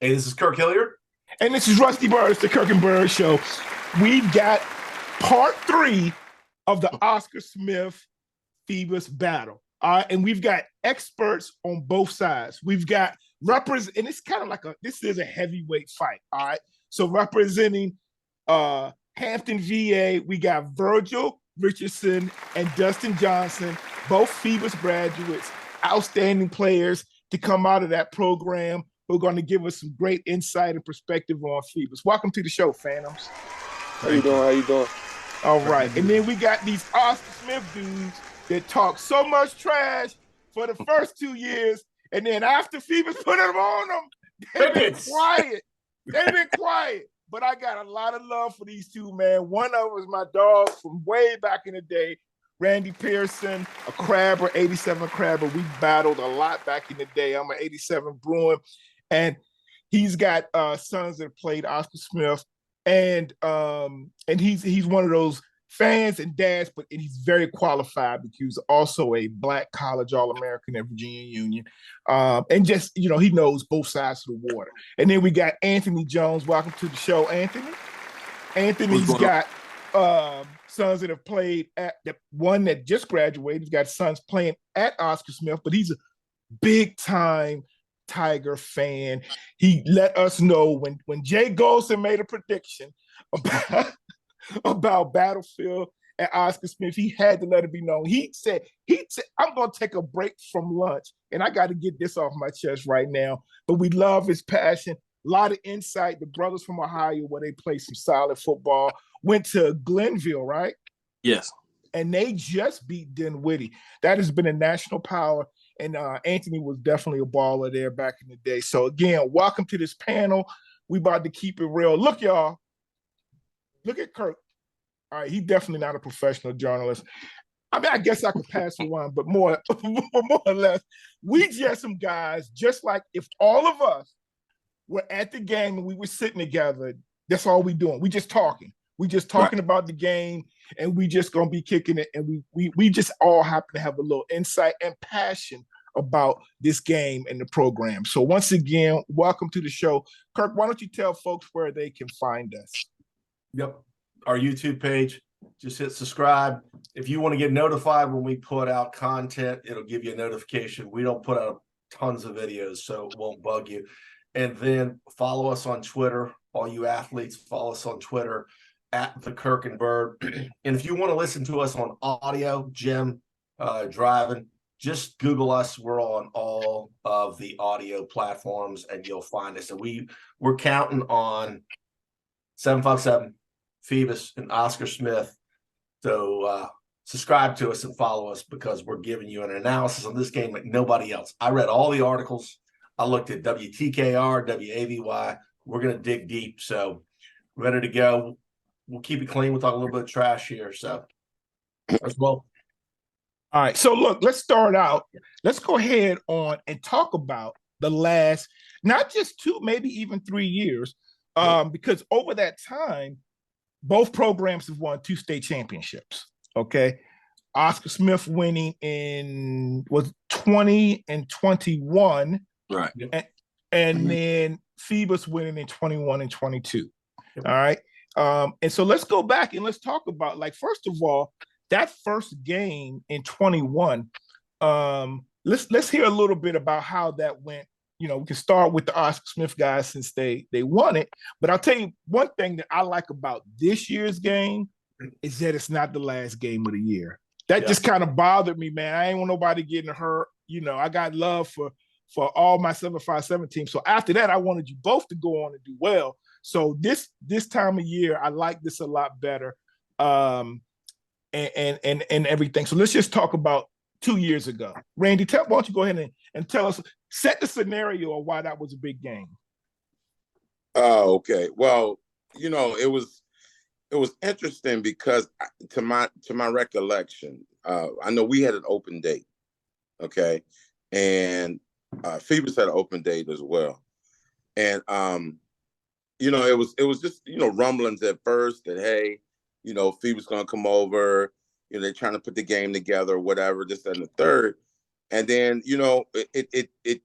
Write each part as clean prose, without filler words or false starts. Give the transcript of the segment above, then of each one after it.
Hey, this is Kirk Hilliard. And this is Rusty Bird. It's the Kirk and Bird Show. We've got part 3 of the Oscar Smith Phoebus battle. And we've got experts on both sides. We've got and it's kind of like this is a heavyweight fight. All right. So representing Hampton, VA, we got Virgil Richardson and Dustin Johnson, both Phoebus graduates, outstanding players to come out of that program, who are going to give us some great insight and perspective on Phoebus. Welcome to the show, Phantoms. How you doing? All right. And then we got these Oscar Smith dudes that talk so much trash for the first 2 years, and then after Phoebus put them on them, they've been quiet. But I got a lot of love for these two, man. One of them is my dog from way back in the day, Randy Pearson, a Crabber, 87 Crabber. We battled a lot back in the day. I'm an 87 Bruin. And he's got sons that played Oscar Smith. And he's one of those fans and dads, but he's very qualified because he's also a Black college All-American at Virginia Union. And just, he knows both sides of the water. And then we got Anthony Jones. Welcome to the show, Anthony. Anthony's got sons that have played at the one that just graduated. He's got sons playing at Oscar Smith, but he's a big-time Tiger fan. He let us know when Jay Golson made a prediction about Battlefield at Oscar Smith, he had to let it be known. He said, I'm going to take a break from lunch, and I got to get this off my chest right now. But we love his passion, a lot of insight. The brothers from Ohio, where they play some solid football, went to Glenville, right? Yes. And they just beat Dinwiddie. That has been a national power. And Anthony was definitely a baller there back in the day. So, again, welcome to this panel. We about to keep it real. Look, y'all. Look at Kirk. All right, he's definitely not a professional journalist. I mean, I guess I could pass for one, but more or less, we just some guys, just like if all of us were at the game and we were sitting together, that's all we doing. We just talking. We just talking about the game, and we just gonna be kicking it, and we just all happen to have a little insight and passion about this game and the program. So once again, welcome to the show. Kirk, why don't you tell folks where they can find us? Yep. Our YouTube page, just hit subscribe. If you want to get notified when we put out content, it'll give you a notification. We don't put out tons of videos, so it won't bug you. And then follow us on Twitter. All you athletes, follow us on Twitter at the Kirk and Bird. And if you want to listen to us on audio, Jim, driving, just Google us. We're on all of the audio platforms, and you'll find us. And we're counting on 757 Phoebus and Oscar Smith. So subscribe to us and follow us, because we're giving you an analysis on this game like nobody else. I read all the articles. I looked at WTKR, WAVY. We're going to dig deep. So ready to go. We'll keep it clean. We'll talk a little bit of trash here. So as well. All right. So look, let's start out. Let's go ahead on and talk about the last, not just 2, maybe even 3 years, because over that time, both programs have won 2 state championships. Okay. Oscar Smith winning was 20 and 21. Right. And then Phoebus winning in 21 and 22. All right. And so let's go back and let's talk about, like, first of all, that first game in 21. Let's hear a little bit about how that went. We can start with the Oscar Smith guys since they won it. But I'll tell you one thing that I like about this year's game is that it's not the last game of the year. That just kind of bothered me, man. I ain't want nobody getting hurt. I got love for all my 757 teams. So after that, I wanted you both to go on and do well. So this time of year, I like this a lot better, and everything. So let's just talk about 2 years ago. Randy, why don't you go ahead and tell us, set the scenario of why that was a big game. Oh, okay. Well, it was interesting because to my recollection, I know we had an open date, okay, and Phoebus had an open date as well, and it was just rumblings at first that, hey, Phoebus gonna come over, they're trying to put the game together, whatever, this and the third, and then it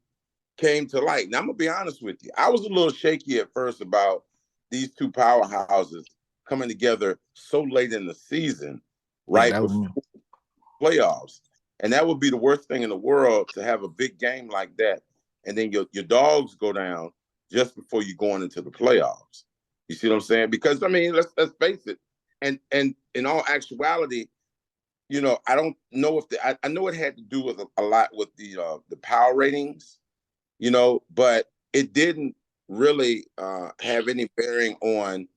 came to light. Now I'm gonna be honest with you. I was a little shaky at first about these two powerhouses coming together so late in the season, right before playoffs. And that would be the worst thing in the world to have a big game like that, and then your dogs go down just before you're going into the playoffs. You see what I'm saying? Because I mean, let's face it. And in all actuality, you know, I don't know if I know it had to do with a lot with the power ratings, you know, but it didn't really have any bearing on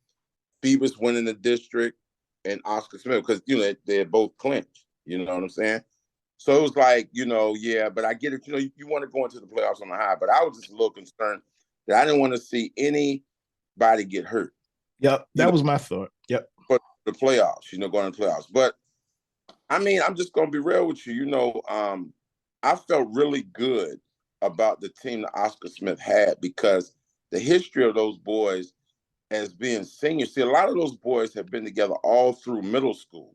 Phoebus winning the district and Oscar Smith, because you know they're both clinched. You know what I'm saying? So it was like, you know, yeah, but I get it. You know, you want to go into the playoffs on the high, but I was just a little concerned that I didn't want to see anybody get hurt. Yep, that was my thought. Yep. For the playoffs, you know, going to the playoffs. But I mean, I'm just gonna be real with you. You know, I felt really good about the team that Oscar Smith had, because the history of those boys as being seniors. See, a lot of those boys have been together all through middle school,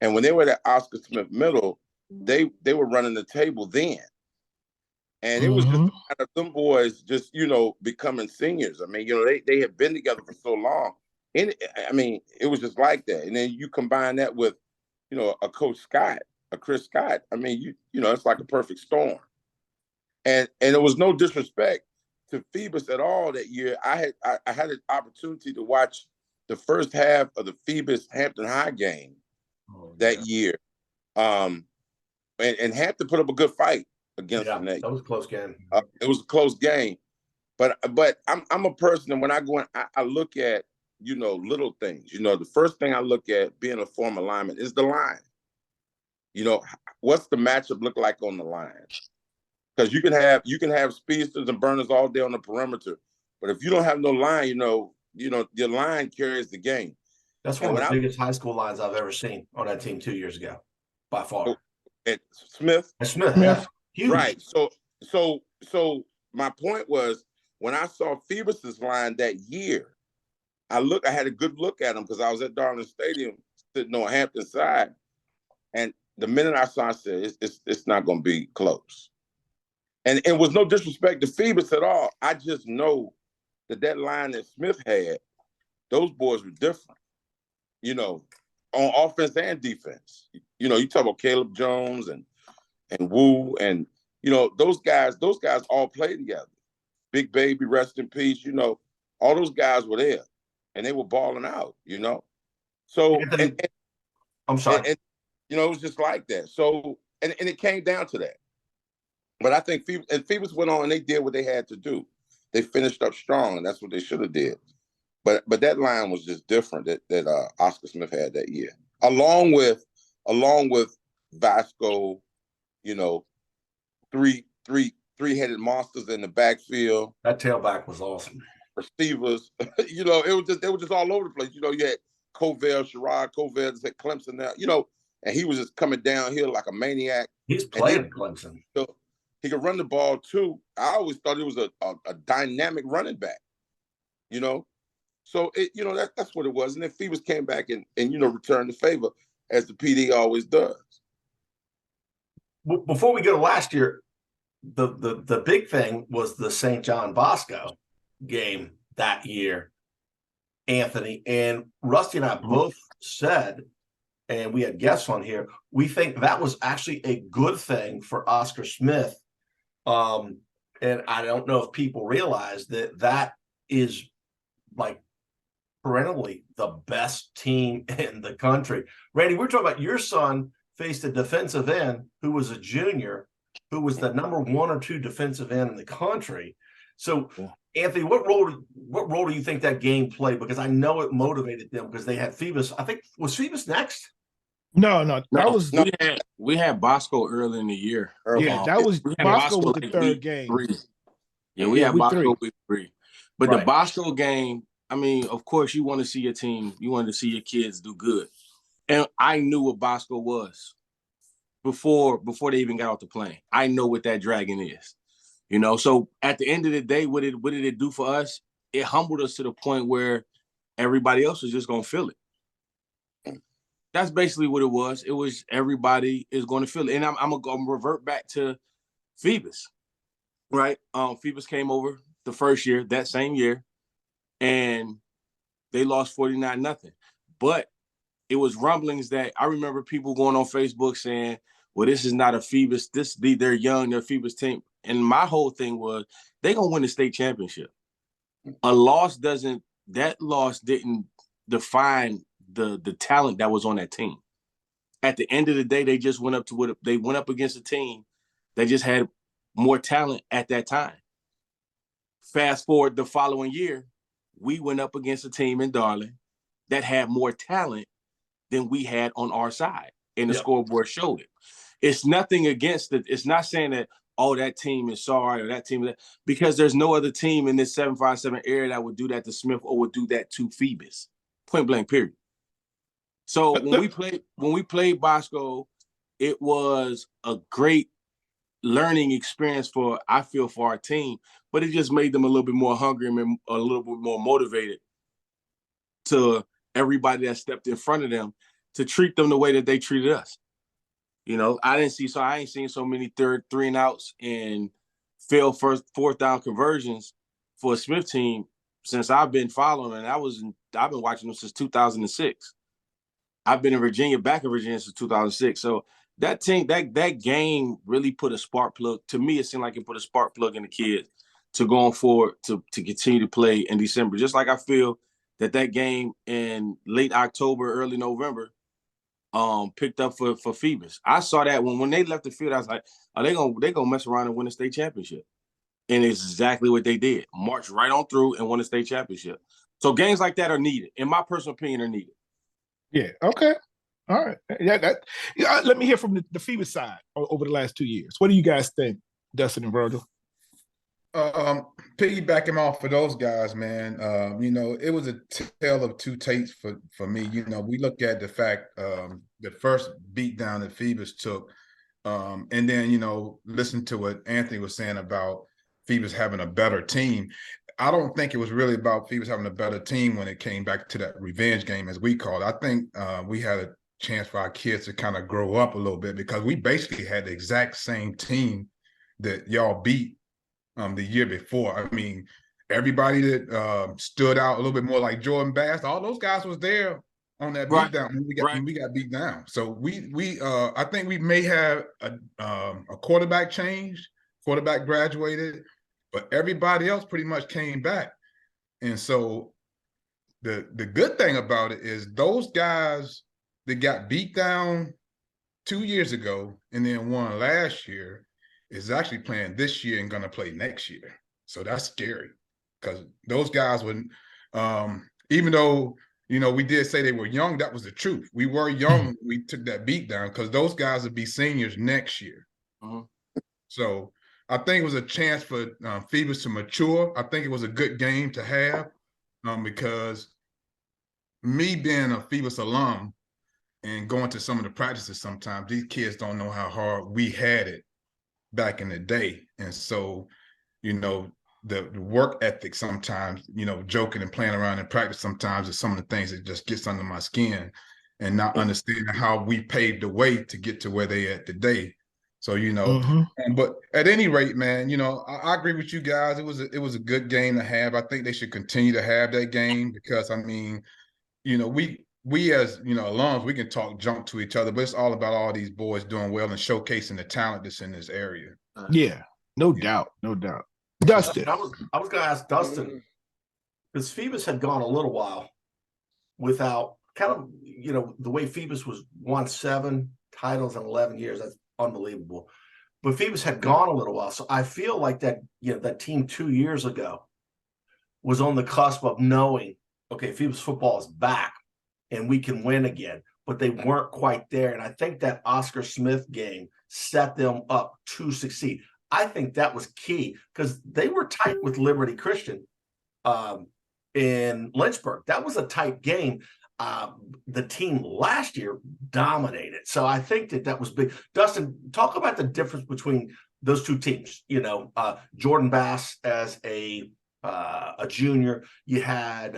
and when they were at Oscar Smith Middle, they were running the table then, and it was just a matter of them boys just, you know, becoming seniors. I mean, you know, they had been together for so long, and I mean, it was just like that. And then you combine that with, you know, a Coach Scott, a Chris Scott. I mean, you know, it's like a perfect storm. And it was no disrespect to Phoebus at all that year. I had an opportunity to watch the first half of the Phoebus Hampton High game that year, and Hampton put up a good fight against them. That was a close game. It was a close game, but I'm a person, and when I go in, I look at, you know, little things. You know, the first thing I look at being a former lineman is the line. You know, what's the matchup look like on the line? Because you can have speedsters and burners all day on the perimeter, but if you don't have no line, you know your line carries the game. That's one of the biggest high school lines I've ever seen on that team 2 years ago, by far. At Smith, yeah. Huge. Right. So my point was, when I saw Phoebus's line that year, I had a good look at him because I was at Darling Stadium sitting on Hampton side, and the minute I saw, I said, it's not going to be close. And it was no disrespect to Phoebus at all. I just know that line that Smith had, those boys were different, you know, on offense and defense. You know, you talk about Caleb Jones and Wu, and, you know, those guys all played together. Big Baby, rest in peace, you know, all those guys were there, and they were balling out, you know. So, and I'm sorry. And, you know, it was just like that. So, and it came down to that. But I think Phoebus went on and they did what they had to do. They finished up strong, and that's what they should have did. But that line was just different that Oscar Smith had that year, along with Vasco, you know, three-headed monsters in the backfield. That tailback was awesome. Receivers, you know, they were just all over the place. You know, you had Covell, Sherrod Covell at Clemson now, you know, and he was just coming downhill like a maniac. He's playing Clemson. So he could run the ball too. I always thought it was a dynamic running back, you know. So you know, that's what it was. And then Phoebus came back and you know, returned the favor, as the PD always does. Before we go to last year, the big thing was the St. John Bosco game that year, Anthony. And Rusty and I both said, and we had guests on here, we think that was actually a good thing for Oscar Smith. And I don't know if people realize that is like perennially the best team in the country. Randy, we're talking about your son faced a defensive end who was a junior, who was the number 1 or 2 defensive end in the country. So, Anthony, what role do you think that game played? Because I know it motivated them, because they had Phoebus. I think, was Phoebus next? No. That was we had Bosco early in the year. Yeah, that was Bosco was the third game. 3. Yeah, we had Bosco week 3. But the Bosco game, I mean, of course, you want to see your team, you want to see your kids do good. And I knew what Bosco was before they even got off the plane. I know what that dragon is. You know, so at the end of the day, what did it do for us? It humbled us to the point where everybody else was just going to feel it. That's basically what it was. It was everybody is going to feel it. And I'm going to revert back to Phoebus. right? Phoebus came over the first year, that same year, and they lost 49-0. But it was rumblings that I remember people going on Facebook saying, well, this is not a Phoebus. They're young, they're Phoebus team. And my whole thing was they're gonna win the state championship. That loss didn't define the talent that was on that team. At the end of the day, they just went up against a team that just had more talent at that time. Fast forward the following year, we went up against a team in Darling that had more talent than we had on our side, and the scoreboard showed it. It's nothing against it. It's not saying that, oh, that team is sorry or that team, because there's no other team in this 757 area that would do that to Smith or would do that to Phoebus. Point blank, period. So when we played Bosco, it was a great learning experience for our team, but it just made them a little bit more hungry and a little bit more motivated to everybody that stepped in front of them to treat them the way that they treated us. You know, I ain't seen so many 3 and outs and failed fourth down conversions for a Smith team since I've been following, and I've been watching them since 2006. I've been back in Virginia since 2006. So that team, that game really put a spark plug. To me, it seemed like it put a spark plug in the kids to going forward to continue to play in December. Just like I feel that game in late October, early November, picked up for Phoebus. I saw that when they left the field, I was like, oh, they gonna mess around and win the state championship. And it's exactly what they did. March right on through and won the state championship. So games like that are needed. In my personal opinion, are needed. Yeah. Okay. All right. Let me hear from the Phoebus side over the last 2 years. What do you guys think, Dustin and Virgil? Piggybacking off of those guys, man, it was a tale of two tapes for me. We look at the fact the first beatdown that Phoebus took, and then, listen to what Anthony was saying about Phoebus having a better team. I don't think it was really about Phoebus having a better team when it came back to that revenge game, as we call it. I think we had a chance for our kids to kind of grow up a little bit because we basically had the exact same team that y'all beat the year before. I mean, everybody that stood out a little bit more, like Jordan Bass, all those guys was there on that beatdown when we got beat down. So we I think we may have a quarterback changed, quarterback graduated, but everybody else pretty much came back. And so the good thing about it is those guys that got beat down 2 years ago and then won last year is actually playing this year and going to play next year. So that's scary because those guys would, even though, we did say they were young, that was the truth. We were young when we took that beat down because those guys would be seniors next year. So I think it was a chance for Phoebus to mature. I think it was a good game to have because me being a Phoebus alum and going to some of the practices sometimes, these kids don't know how hard we had it back in the day. And so, the work ethic sometimes, joking and playing around in practice sometimes is some of the things that just gets under my skin and not understanding how we paved the way to get to where they at today. So, but at any rate, man, I agree with you guys. It was a good game to have. I think they should continue to have that game because, I mean, we as, alums, we can talk junk to each other, but it's all about all these boys doing well and showcasing the talent that's in this area. Yeah, no doubt. Dustin. I was going to ask Dustin, because Phoebus had gone a little while without kind of, the way Phoebus won 7 titles in 11 years. That's unbelievable. But Phoebus had gone a little while. So I feel like that, that team 2 years ago was on the cusp of knowing, okay, Phoebus football is back and we can win again, but they weren't quite there. And I think that Oscar Smith game set them up to succeed. I think that was key because they were tight with Liberty Christian in Lynchburg. That was a tight game. The team last year dominated. So I think that was big. Dustin, talk about the difference between those two teams. Jordan Bass as a junior. You had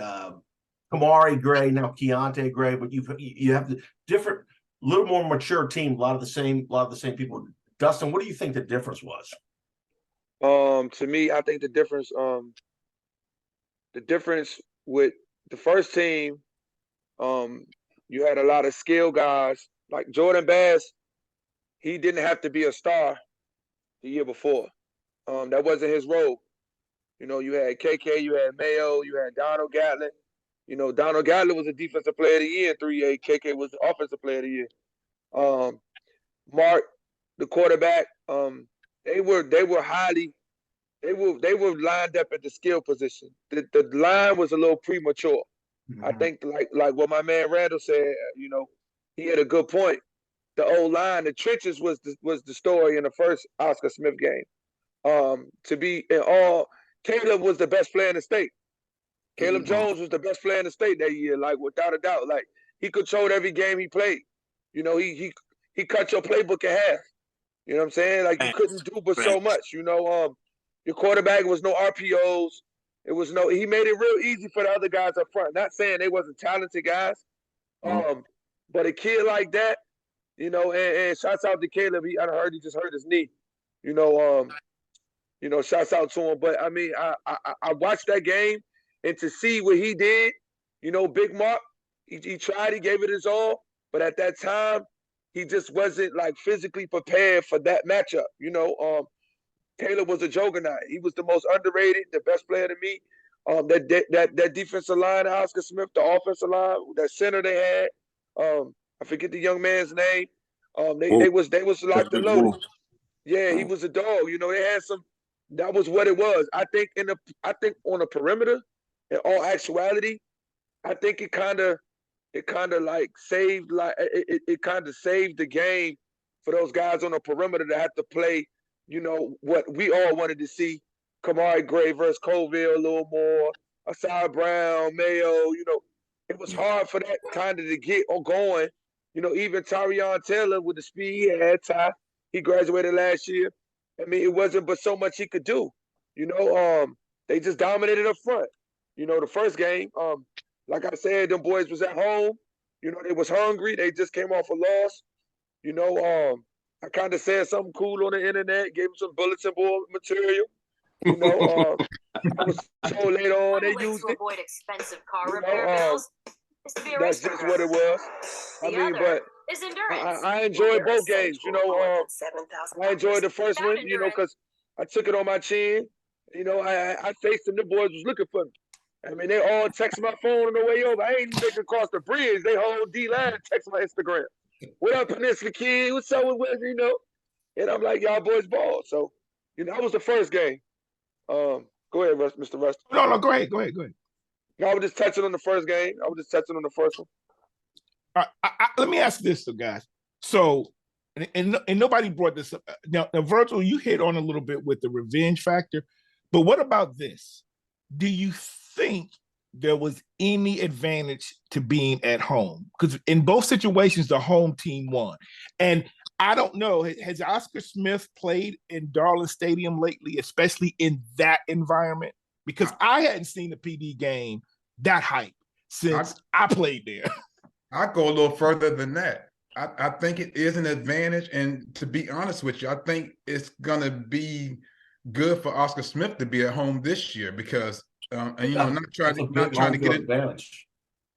Kamari Gray, now Keontae Gray, but you have the different, little more mature team. A lot of the same people. Dustin, what do you think the difference was? To me, I think the difference with the first team, you had a lot of skill guys like Jordan Bass. He didn't have to be a star the year before. That wasn't his role. You know, you had KK, you had Mayo, you had Donald Gatlin. You know, Donald Gatlin was a defensive player of the year in 3A. KK was the offensive player of the year. Mark, the quarterback, they were lined up at the skill position. The line was a little premature. Mm-hmm. I think like what my man Randall said, you know, he had a good point. The old line, the trenches was the story in the first Oscar Smith game. To be in all, Caleb was the best player in the state. Caleb Jones was the best player in the state that year, like without a doubt. Like he controlled every game he played. You know, he cut your playbook in half. You know what I'm saying? Like you couldn't do but so much. You know, your quarterback was no RPOs. He made it real easy for the other guys up front. Not saying they wasn't talented guys. But a kid like that, you know, and shouts out to Caleb. I heard he just hurt his knee. You know, shouts out to him. But I mean, I watched that game, and to see what he did, you know, Big Mark, he tried, he gave it his all, but at that time, he just wasn't like physically prepared for that matchup. You know, Caleb was a juggernaut. He was the most underrated, the best player to me. That defensive line, Oscar Smith, the offensive line, that center they had. I forget the young man's name. They was locked and loaded. Yeah, he was a dog. You know, they had some. That was what it was. I think on the perimeter, in all actuality, I think it kind of like saved it kind of saved the game for those guys on the perimeter to have to play. You know what we all wanted to see: Kamari Gray versus Colville a little more, Asai Brown, Mayo. You know, it was hard for that kind of to get going. You know, even Tyrion Taylor with the speed he had, he graduated last year. I mean, it wasn't but so much he could do. You know, they just dominated up front. You know, the first game, like I said, them boys was at home. You know, they was hungry. They just came off a loss. You know, I kind of said something cool on the internet, gave them some bulletin board material. You know, I was told later on they used it. Avoid expensive car repair bills. That's just what it was. I mean, but I enjoyed both games. You know, I enjoyed the first one, you know, because I took it on my chin. You know, I faced them. The boys was looking for me. I mean, they all text my phone on the way over. I ain't even across the bridge. They whole D-line text my Instagram. What up, Peninsula Kid? What's up with, you know? And I'm like, y'all boys ball. So, you know, that was the first game. Go ahead, Mr. Rusty. No, go ahead. No, I was just touching on the first game. I was just touching on the first one. Let me ask this, though, guys. So, and nobody brought this up. Now, Virgil, you hit on a little bit with the revenge factor, but what about this? Do you think there was any advantage to being at home? Because in both situations, the home team won. And I don't know, has Oscar Smith played in Darlin Stadium lately, especially in that environment? Because I hadn't seen a PD game that hype since I played there. I go a little further than that. I think it is an advantage. And to be honest with you, I think it's going to be good for Oscar Smith to be at home this year because, and you know, not trying to get advantage.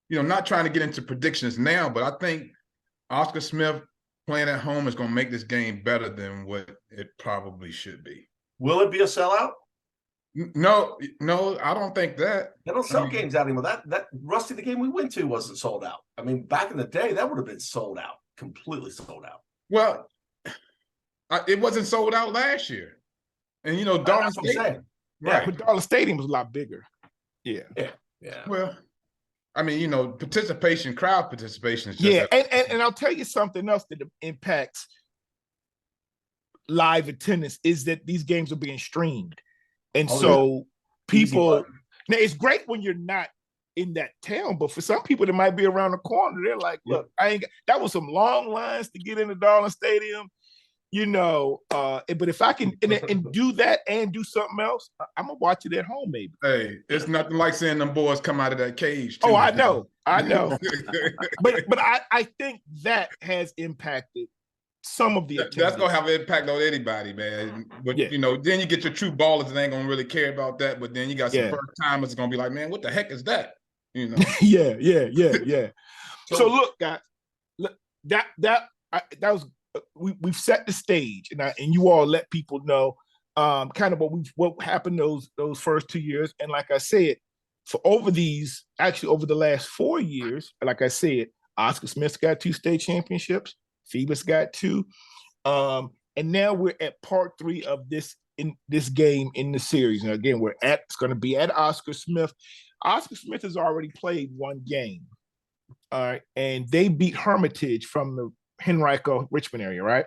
You know, not trying to get into predictions now, but I think Oscar Smith playing at home is going to make this game better than what it probably should be. Will it be a sellout? No, I don't think that. They don't sell games out anymore. That Rusty, the game we went to wasn't sold out. I mean, back in the day, that would have been sold out, completely sold out. Well, it wasn't sold out last year. And, you know, Darlin Stadium. Right, but Darlin Stadium was a lot bigger. Yeah. Well, I mean, you know, crowd participation is just and I'll tell you something else that impacts live attendance is that these games are being streamed. And people now it's great when you're not in that town, but for some people that might be around the corner, they're like, look, that was some long lines to get into Darlin Stadium. You know, but if I can and do that and do something else, I'm gonna watch it at home, maybe. Hey, it's nothing like seeing them boys come out of that cage. Too. Oh, I know. but I think that has impacted some of the attendance. That's gonna have an impact on anybody, man. But you know, then you get your true ballers that ain't gonna really care about that. But then you got some first timers that's gonna be like, man, what the heck is that? You know? yeah. So look, guys, that was we've set the stage, and you all let people know kind of what happened those first 2 years. And like I said, over the last 4 years, like I said, Oscar Smith's got 2 state championships, Phoebus got 2, and now we're at part 3 of this game in the series. And again, it's going to be at Oscar Smith. Oscar Smith has already played 1 game, all right, and they beat Hermitage from the Henrico Richmond area, right?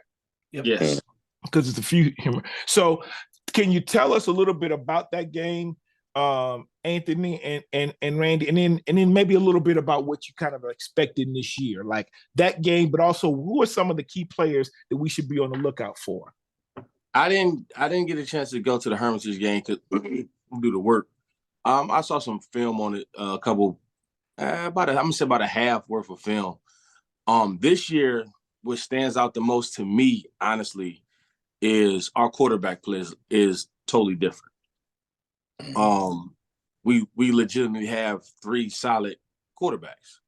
Yes. Because it's a few. So, can you tell us a little bit about that game, Anthony and Randy, and then maybe a little bit about what you kind of expected this year, like that game, but also who are some of the key players that we should be on the lookout for? I didn't get a chance to go to the Hermitage game because we'll do the work. I saw some film on it, a couple, I'm gonna say about a half worth of film. This year, what stands out the most to me, honestly, is our quarterback play is totally different. We legitimately have 3 solid quarterbacks.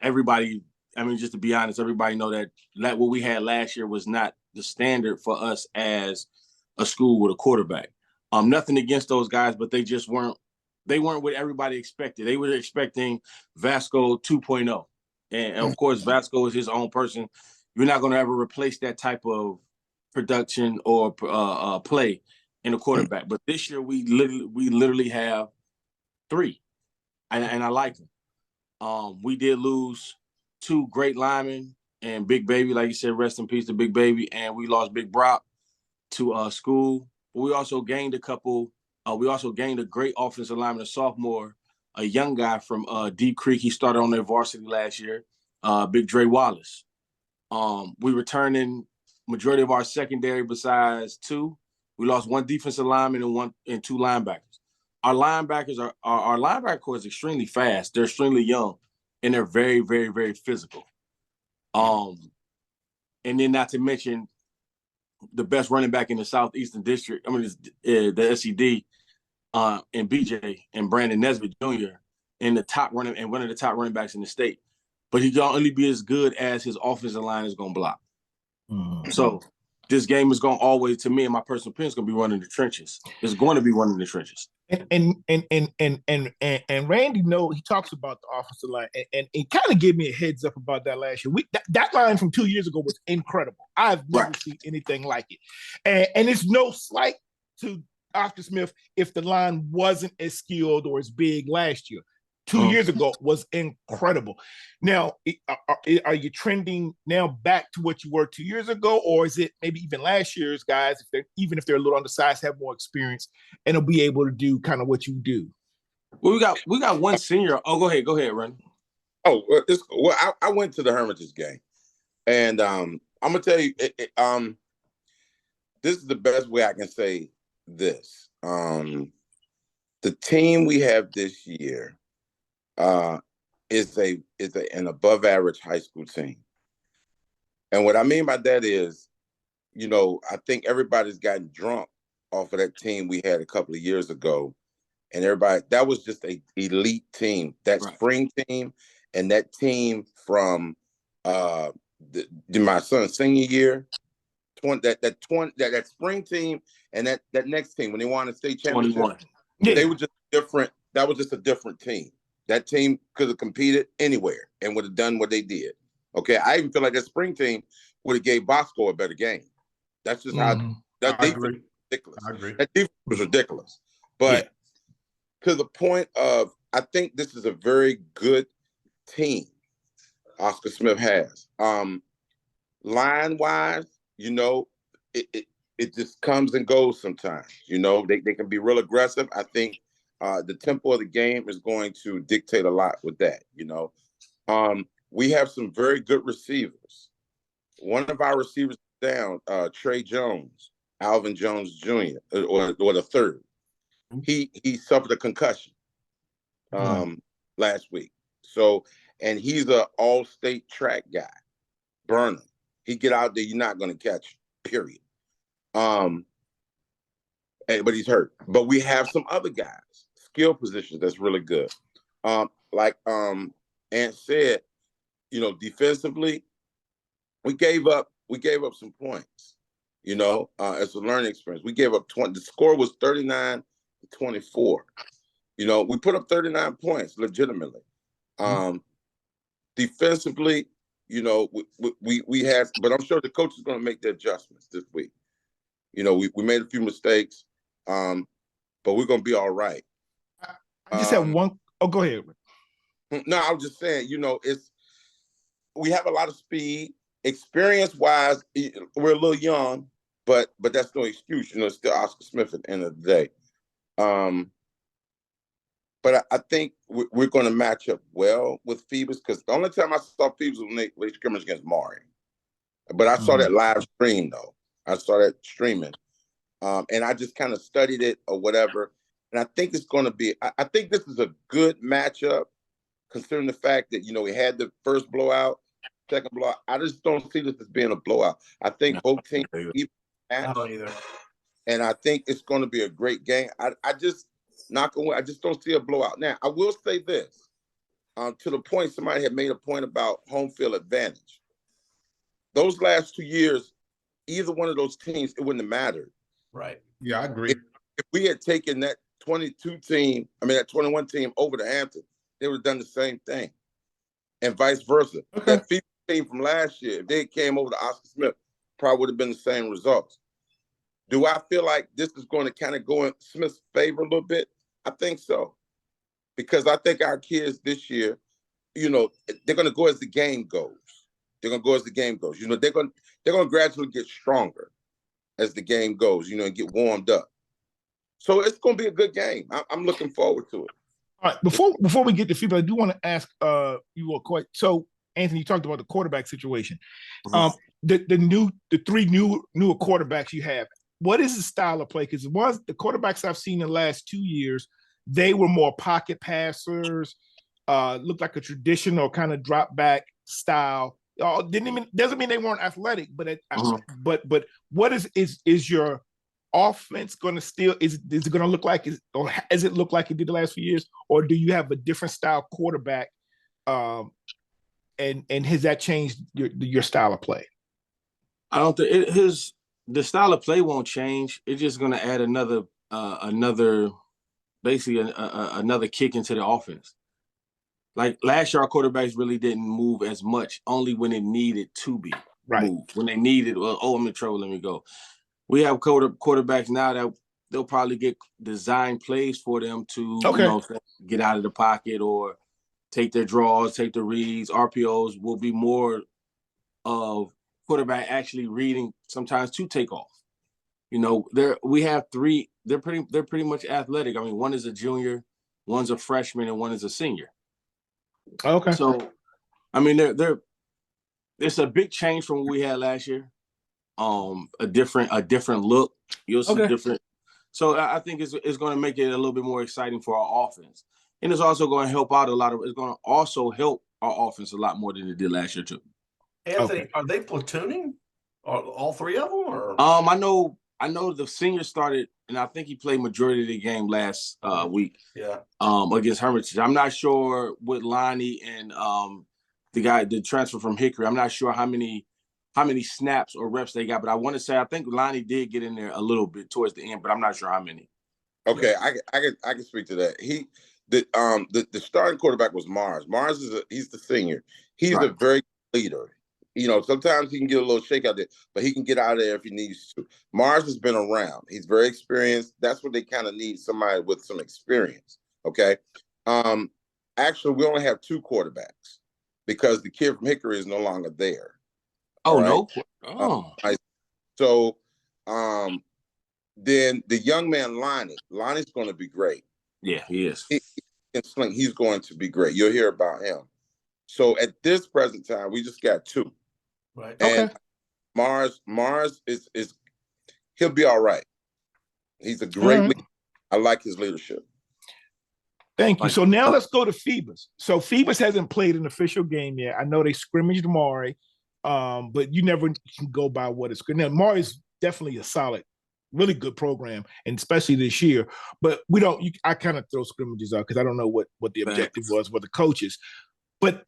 Everybody, I mean, just to be honest, everybody know that what we had last year was not the standard for us as a school with a quarterback. Nothing against those guys, but they just weren't what everybody expected. They were expecting Vasco 2.0. And of course, Vasco is his own person. You're not going to ever replace that type of production or play in a quarterback. But this year, we literally have 3, and I like them. We did lose 2 great linemen and Big Baby, like you said, rest in peace to Big Baby, and we lost Big Brock to school. But we also gained a couple. We also gained a great offensive lineman, a sophomore, a young guy from Deep Creek. He started on their varsity last year, Big Dre Wallace. We returning majority of our secondary besides 2. We lost 1 defensive lineman and 2 linebackers. Our linebacker core is extremely fast. They're extremely young, and they're very, very, very physical. And then not to mention the best running back in the Southeastern District. I mean, the SED, and BJ and Brandon Nesbitt Jr. in the top running and one of the top running backs in the state. But he can only be as good as his offensive line is going to block. So this game is going to always, to me, in my personal opinion, is going to be running the trenches. It's going to be running the trenches. And Randy he talks about the offensive line, and it kind of gave me a heads up about that last year. That line from 2 years ago was incredible. I've never seen anything like it, and it's no slight to Oscar Smith if the line wasn't as skilled or as big last year. 2 years ago was incredible. Now, are you trending now back to what you were 2 years ago, or is it maybe even last year's guys, if they're a little undersized, have more experience, and will be able to do kind of what you do? Well, we got 1 senior. Oh, go ahead, Ron. Oh, I went to the Hermitage game, and I'm gonna tell you, this is the best way I can say this. The team we have this year is an above average high school team. And what I mean by that is, I think everybody's gotten drunk off of that team we had a couple of years ago. And that was just an elite team. That spring team and that team from my son's senior year, that spring team and that next team when they won the state championship, 21. They were just different. That was just a different team. That team could have competed anywhere and would have done what they did. Okay, I even feel like that spring team would have gave Bosco a better game. That's just how that defense was ridiculous. I agree. That defense was ridiculous. But to the point of, I think this is a very good team Oscar Smith has. Line-wise, it just comes and goes sometimes. They can be real aggressive. I think the tempo of the game is going to dictate a lot with that. We have some very good receivers. One of our receivers down, Trey Jones, Alvin Jones Jr., or the third. He suffered a concussion last week. So, and he's an all-state track guy, Burnham. He get out there, you're not going to catch him, period. But he's hurt. But we have some other guys, skill positions that's really good. Like Ant said, defensively, we gave up some points, as a learning experience. We gave up 20. The score was 39-24. We put up 39 points legitimately. Defensively, we had, but I'm sure the coach is going to make the adjustments this week. We made a few mistakes, but we're going to be all right. I just have one. Oh, go ahead. No, I was just saying, we have a lot of speed. Experience-wise, we're a little young, but that's no excuse. It's still Oscar Smith at the end of the day. But I think we're going to match up well with Phoebus, because the only time I saw Phoebus was when they scrimmaged against Maury. But I saw that live stream, though. I saw that streaming. And I just kind of studied it or whatever. And I think it's going to be, I think this is a good matchup, considering the fact that, we had the first blowout, second blowout. I just don't see this as being a blowout. I think both teams even match. I don't either. And I think it's going to be a great game. I just don't see a blowout. Now, I will say this, to the point somebody had made a point about home field advantage. Those last 2 years, either one of those teams, it wouldn't have mattered. Right. Yeah, I agree. If we had taken that 21 team over to Hampton, they would have done the same thing. And vice versa. Okay. That Phoebus team from last year, if they came over to Oscar Smith, probably would have been the same results. Do I feel like this is going to kind of go in Smith's favor a little bit? I think so. Because I think our kids this year, they're going to go as the game goes. They're going to go as the game goes. They're going to gradually get stronger as the game goes, and get warmed up. So it's going to be a good game. I'm looking forward to it. All right. Before we get to Phoebus, I do want to ask you a question. So, Anthony, you talked about the quarterback situation. The three newer quarterbacks you have. What is the style of play? Because the quarterbacks I've seen in the last 2 years, they were more pocket passers, looked like a traditional kind of drop back style. Doesn't mean they weren't athletic, but but what is your offense going to still? Is it going to look like or has it looked like it did the last few years, or do you have a different style quarterback? And has that changed your style of play? I don't think the style of play won't change. It's just going to add another kick into the offense. Like last year, our quarterbacks really didn't move as much, only when it needed to be moved. When they needed, I'm in trouble, let me go. We have quarterbacks now that they'll probably get design plays for them to get out of the pocket or take their draws, take the reads. RPOs will be more of quarterback actually reading sometimes to take off. We have three. They're pretty much athletic. I mean, one is a junior, one's a freshman, and one is a senior. Okay. So, I mean, it's a big change from what we had last year. A different look. You'll see different. So I think it's going to make it a little bit more exciting for our offense, and it's also going to help out a lot. It's going to also help our offense a lot more than it did last year too. Anthony, are they platooning? All three of them? Or? I know the senior started, and I think he played majority of the game last week. Yeah. Against Hermitage. I'm not sure with Lonnie and the transfer from Hickory. I'm not sure how many snaps or reps they got, but I want to say I think Lonnie did get in there a little bit towards the end, but I'm not sure how many. Okay, I can speak to that. The starting quarterback was Mars. Mars he's the senior. He's a very good leader. Sometimes he can get a little shake out there, but he can get out of there if he needs to. Mars has been around. He's very experienced. That's what they kind of need, somebody with some experience. Okay. Actually, we only have two quarterbacks because the kid from Hickory is no longer there. Oh, right? No. So then the young man, Lonnie's going to be great. Yeah, he is. He's going to be great. You'll hear about him. So at this present time, we just got two. Right. And Mars is he'll be all right. He's a great leader. I like his leadership. Thank you. So now let's go to Phoebus. So Phoebus hasn't played an official game yet. I know they scrimmaged Maury. But you never can go by what it's good. Now, Mari's definitely a solid, really good program, and especially this year. But we don't. I kind of throw scrimmages out because I don't know what the objective was for the coaches. But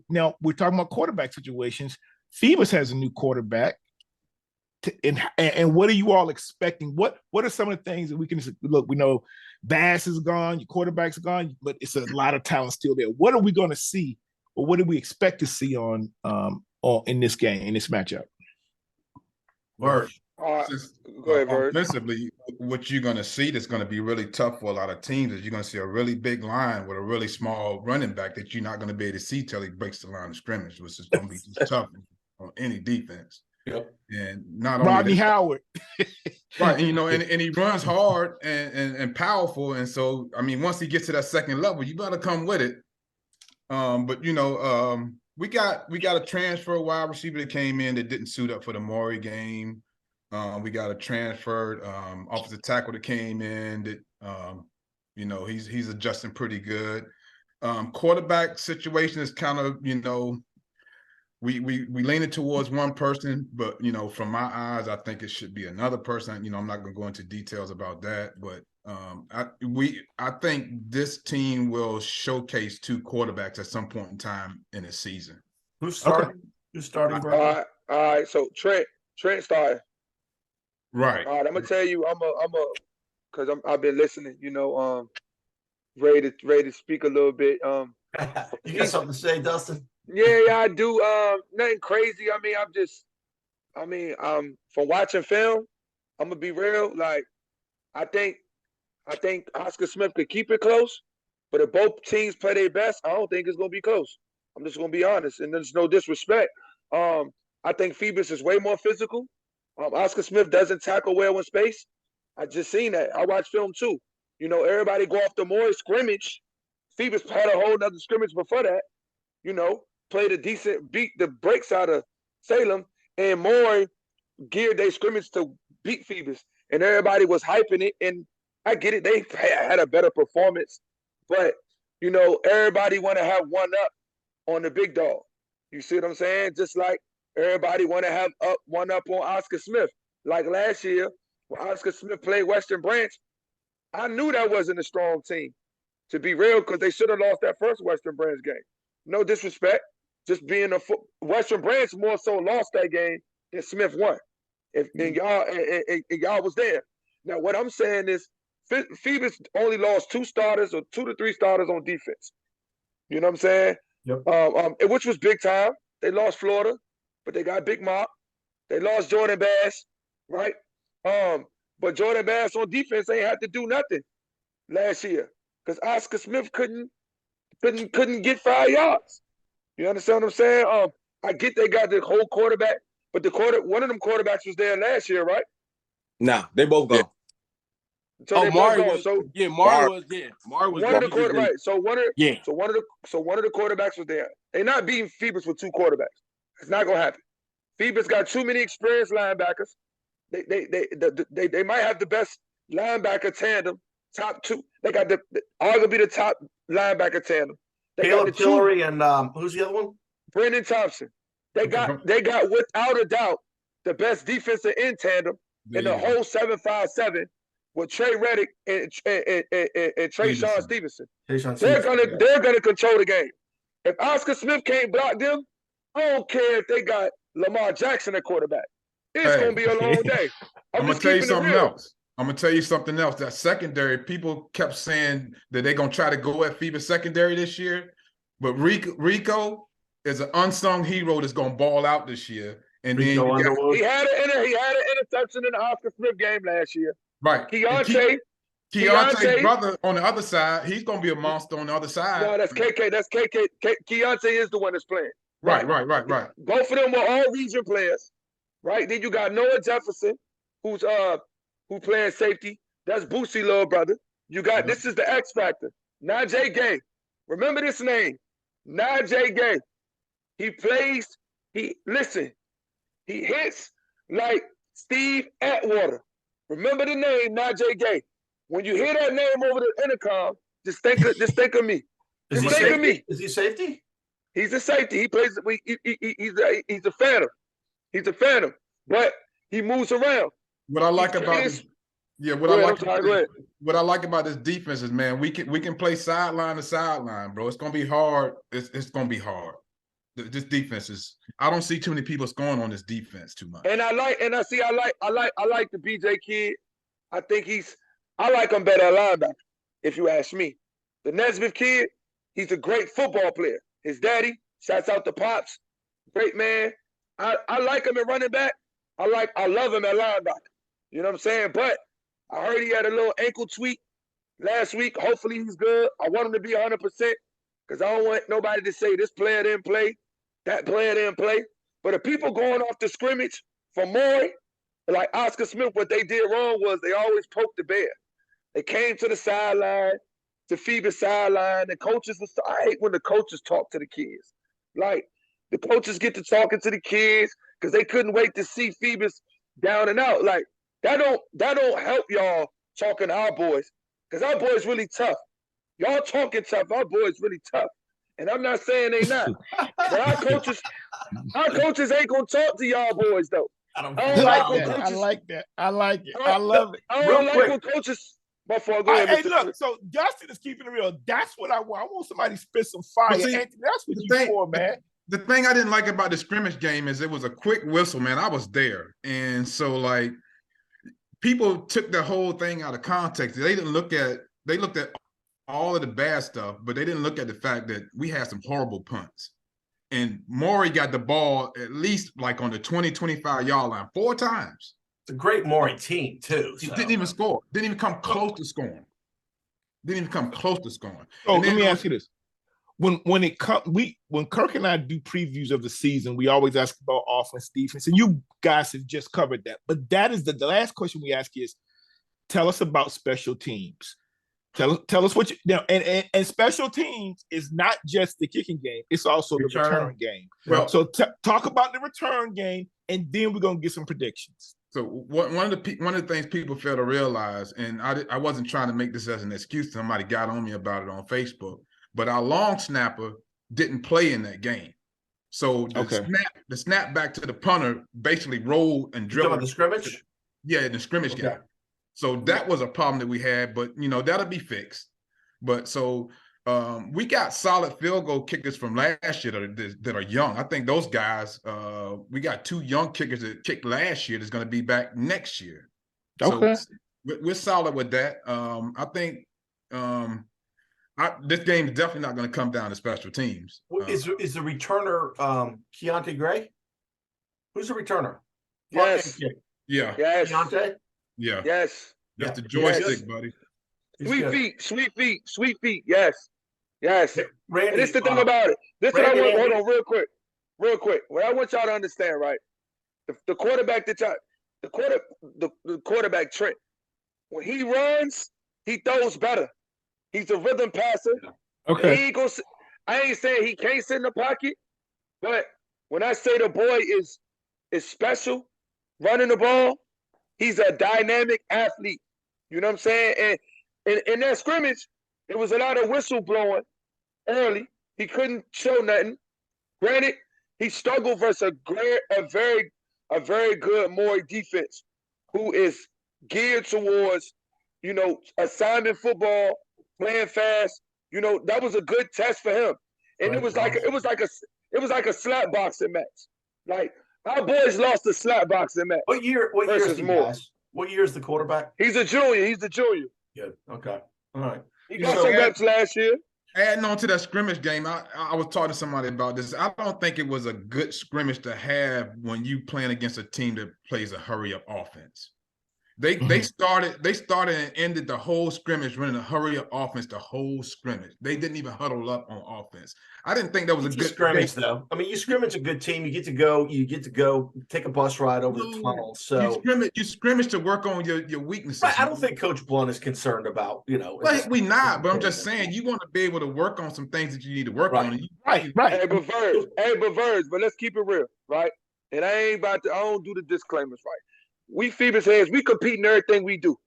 now we're talking about quarterback situations. Phoebus has a new quarterback. And what are you all expecting? What are some of the things that we can look? We know Bass is gone, your quarterback's gone, but it's a lot of talent still there. What are we going to see, or what do we expect to see on in this game, in this matchup? Word. Go ahead, Bird. Offensively, what you're going to see that's going to be really tough for a lot of teams is you're going to see a really big line with a really small running back that you're not going to be able to see till he breaks the line of scrimmage, which is going to be tough on any defense. Yep. And not only Rodney Howard. Right, and he runs hard and powerful. And so, I mean, once he gets to that second level, you better come with it. But we got a transfer wide receiver that came in that didn't suit up for the Maury game. We got a transferred offensive tackle that came in that he's adjusting pretty good. Quarterback situation is kind of, we leaning towards one person, but from my eyes, I think it should be another person. I'm not going to go into details about that, but I think this team will showcase two quarterbacks at some point in time in the season. Who's starting? Okay. Who's starting, bro? All right. So Trent started. Right. All right. I'm gonna tell you. Because I've been listening. Ready to speak a little bit. You got something to say, Dustin? Yeah, I do. Nothing crazy. From watching film, I'm gonna be real. Like, I think Oscar Smith could keep it close, but if both teams play their best, I don't think it's gonna be close. I'm just gonna be honest, and there's no disrespect. I think Phoebus is way more physical. Oscar Smith doesn't tackle well in space. I just seen that. I watched film too. Everybody go off the Maury scrimmage. Phoebus had a whole nother scrimmage before that. Played a decent, beat the brakes out of Salem, and Maury geared their scrimmage to beat Phoebus, and everybody was hyping it. And I get it; they had a better performance, but everybody want to have one up on the big dog. You see what I'm saying? Just like everybody want to have one up on Oscar Smith. Like last year, when Oscar Smith played Western Branch, I knew that wasn't a strong team, to be real, because they should have lost that first Western Branch game. No disrespect, just being Western Branch more so lost that game than Smith won. And y'all was there. Now what I'm saying is, Phoebus only lost 2 starters or 2 to 3 starters on defense. You know what I'm saying? Yep. Which was big time. They lost Florida, but they got Big Mark. They lost Jordan Bass, right? But Jordan Bass on defense ain't had to do nothing last year because Oscar Smith couldn't get 5 yards. You understand what I'm saying? I get they got the whole quarterback, but one of them quarterbacks was there last year, right? Nah, they both gone. So Maury was. Maury was one of the quarterbacks. Right. So one of the quarterbacks was there. They're not beating Phoebus with 2 quarterbacks. It's not gonna happen. Phoebus got too many experienced linebackers. They might have the best linebacker tandem, top 2. They got arguably the top linebacker tandem. Caleb Tillery and who's the other one? Brendan Thompson. They got without a doubt the best defensive end tandem in the whole 7-5-7 with Trey Reddick and Trayshawn Stevenson. They're gonna control the game. If Oscar Smith can't block them, I don't care if they got Lamar Jackson at quarterback. It's gonna be a long day. I'm gonna tell you something else. I'm gonna tell you something else. That secondary, people kept saying that they're gonna try to go at Phoebus secondary this year, but Rico is an unsung hero that's gonna ball out this year. And then he had an interception in the Oscar Smith game last year. Right. Keontae's brother on the other side, he's gonna be a monster on the other side. No, that's KK. That's KK. Keontae is the one that's playing. Right. Both of them were all region players, right? Then you got Noah Jefferson, who playing safety. That's Boosie, little brother. You got this is the X factor. Najee Gay. Remember this name, Najee Gay. He plays. He hits like Steve Atwater. Remember the name, Najee Gay. When you hear that name over the intercom, just think of me. Just think of me. Is he safety? He's a safety. He plays. He's a phantom. He's a phantom, but he moves around. What I like about this, what I like about this defense is, man, we can play sideline to sideline, bro. It's gonna be hard. It's gonna be hard. This defense is. I don't see too many people scoring on this defense too much. And I like the BJ kid. I think I like him better at linebacker, if you ask me. The Nesmith kid, he's a great football player. His daddy, shouts out to Pops, great man. I like him at running back. I love him at linebacker. You know what I'm saying? But I heard he had a little ankle tweak last week. Hopefully he's good. I want him to be 100% because I don't want nobody to say this player didn't play, that player didn't play. But if people going off the scrimmage for Maury, like Oscar Smith, what they did wrong was they always poked the bear. They came to the sideline, to Phoebus sideline, and coaches was. I hate when the coaches talk to the kids. Like the coaches get to talking to the kids because they couldn't wait to see Phoebus down and out. Like that don't help y'all talking to our boys because our boys really tough. Y'all talking tough, our boys really tough. And I'm not saying they not. But our coaches ain't gonna talk to y'all boys though. I like that. I like it. I love it. I don't like when coaches. Before go ahead, hey, look. So Justin is keeping it real. That's what I want. I want somebody to spit some fire. See, Anthony, that's what you for, man. The thing I didn't like about the scrimmage game is it was a quick whistle, man. I was there, and so like people took the whole thing out of context. They looked at all of the bad stuff, but they didn't look at the fact that we had some horrible punts. And Maury got the ball at least like on the 20, 25-yard line 4 times. It's a great Maury team, too. He didn't even score. Didn't even come close to scoring. Oh, let me ask you this. When Kirk and I do previews of the season, we always ask about offense, defense, and you guys have just covered that. But that is the last question we ask is, tell us about special teams. Tell us what you know, and special teams is not just the kicking game; it's also the return game. Well, so talk about the return game, and then we're gonna get some predictions. So one of the things people fail to realize, and I wasn't trying to make this as an excuse. Somebody got on me about it on Facebook, but our long snapper didn't play in that game. So the snap back to the punter basically rolled and dribbled. The scrimmage? Yeah, in the scrimmage game. So that was a problem that we had, but that'll be fixed. But so we got solid field goal kickers from last year that are young. I think those guys, we got 2 young kickers that kicked last year that's going to be back next year. Okay. So we're solid with that. I think this game is definitely not going to come down to special teams. Is the returner Keontae Gray? Who's the returner? Yes. Yeah. Yes. Keontae? Yeah. Yes. That's the joystick, buddy. Sweet feet. Yes. Randy, and this is the thing about it. This Randy, is what I want. Hold on, real quick. What I want y'all to understand, right? The quarterback the quarterback Trent, when he runs, he throws better. He's a rhythm passer. Okay. I ain't saying he can't sit in the pocket, but when I say the boy is special running the ball, he's a dynamic athlete. You know what I'm saying? And in that scrimmage, there was a lot of whistle blowing early. He couldn't show nothing. Granted, he struggled versus a very good Maury defense who is geared towards, assignment football, playing fast. That was a good test for him. And it was like a slap boxing match. Like our boys lost the slap boxing match. What year is he, guys? What year is the quarterback? He's a junior. Good. Okay. All right. He got some reps last year. Adding on to that scrimmage game, I was talking to somebody about this. I don't think it was a good scrimmage to have when you playing against a team that plays a hurry-up offense. They started and ended the whole scrimmage running a hurry-up offense the whole scrimmage. They didn't even huddle up on offense. I didn't think that was a good scrimmage, though. I mean, you scrimmage a good team. You get to go take a bus ride over the tunnel. So you scrimmage to work on your weaknesses. Right. I don't think Coach Blunt is concerned about, But we not. But I'm just saying you want to be able to work on some things that you need to work on. Right. Hey, but let's keep it real, right? And I don't do the disclaimers, right? We Phoebus heads, we compete in everything we do.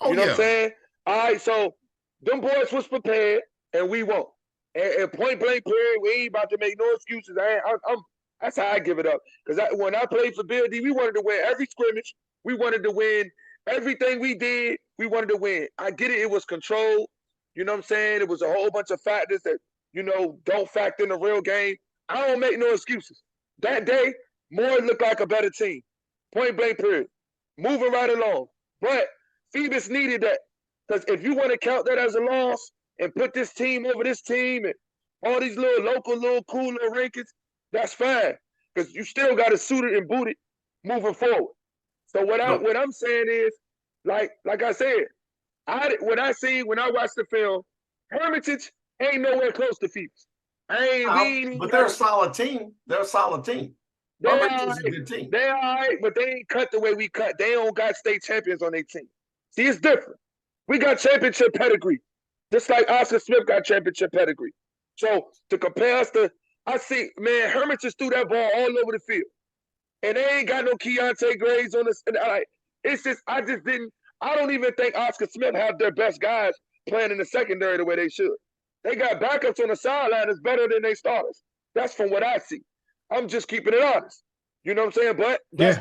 You know what I'm saying? All right, so them boys was prepared and we won't. And point blank period, we ain't about to make no excuses. That's how I give it up. Because when I played for Bill D, we wanted to win every scrimmage. We wanted to win everything we did. We wanted to win. I get it. It was controlled. You know what I'm saying? It was a whole bunch of factors that, don't factor in the real game. I don't make no excuses. That day, Moore looked like a better team. Point blank period. Moving right along. But Phoebus needed that. Because if you want to count that as a loss and put this team over this team and all these little local, little cool little rankings, that's fine. Because you still got to suit it and boot it moving forward. So what I'm saying is, like I said, when I watched the film, Hermitage ain't nowhere close to Phoebus. But they're a solid team. They're a solid team. Hermitage is a good team. They're all right, but they ain't cut the way we cut. They don't got state champions on their team. See, it's different. We got championship pedigree, just like Oscar Smith got championship pedigree. So to compare us to, I see, man, Hermitage threw that ball all over the field. And they ain't got no Keontae Graves on this. It's just, I don't even think Oscar Smith have their best guys playing in the secondary the way they should. They got backups on the sideline that's better than they starters. That's from what I see. I'm just keeping it honest. You know what I'm saying? But that's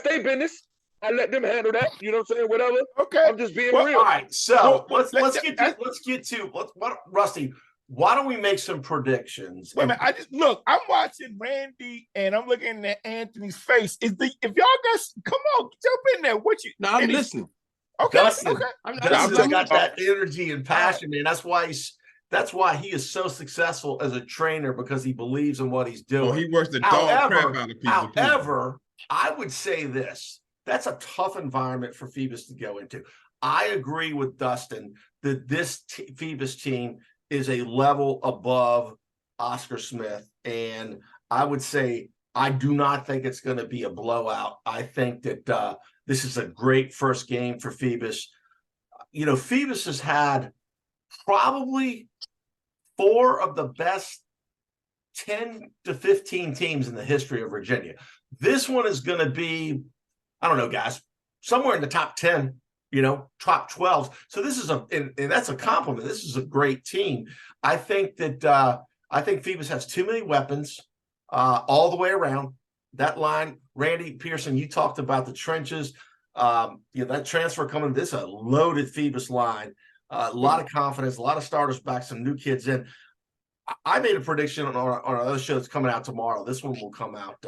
their business. I let them handle that. You know what I'm saying? Whatever. Okay. I'm just being real. All right. So let's get to Rusty. Why don't we make some predictions? Wait a minute. I'm watching Randy and I'm looking at Anthony's face. If y'all guys come on, jump in there. I'm listening. Okay. Dustin, okay. Dustin's got that energy and passion, man. That's why he is so successful as a trainer, because he believes in what he's doing. Oh, he works the dog crap out of people. However, I would say this. That's a tough environment for Phoebus to go into. I agree with Dustin that this Phoebus team is a level above Oscar Smith. And I would say I do not think it's going to be a blowout. I think that this is a great first game for Phoebus. Phoebus has had probably 4 of the best 10 to 15 teams in the history of Virginia. This one is going to be, I don't know, guys, somewhere in the top 10, top 12. So this is and that's a compliment. This is a great team. I think that Phoebus has too many weapons all the way around. That line, Randy Pearson, you talked about the trenches. That transfer coming, this is a loaded Phoebus line. A lot of confidence, a lot of starters back, some new kids in. I made a prediction on our other show that's coming out tomorrow. This one will come out.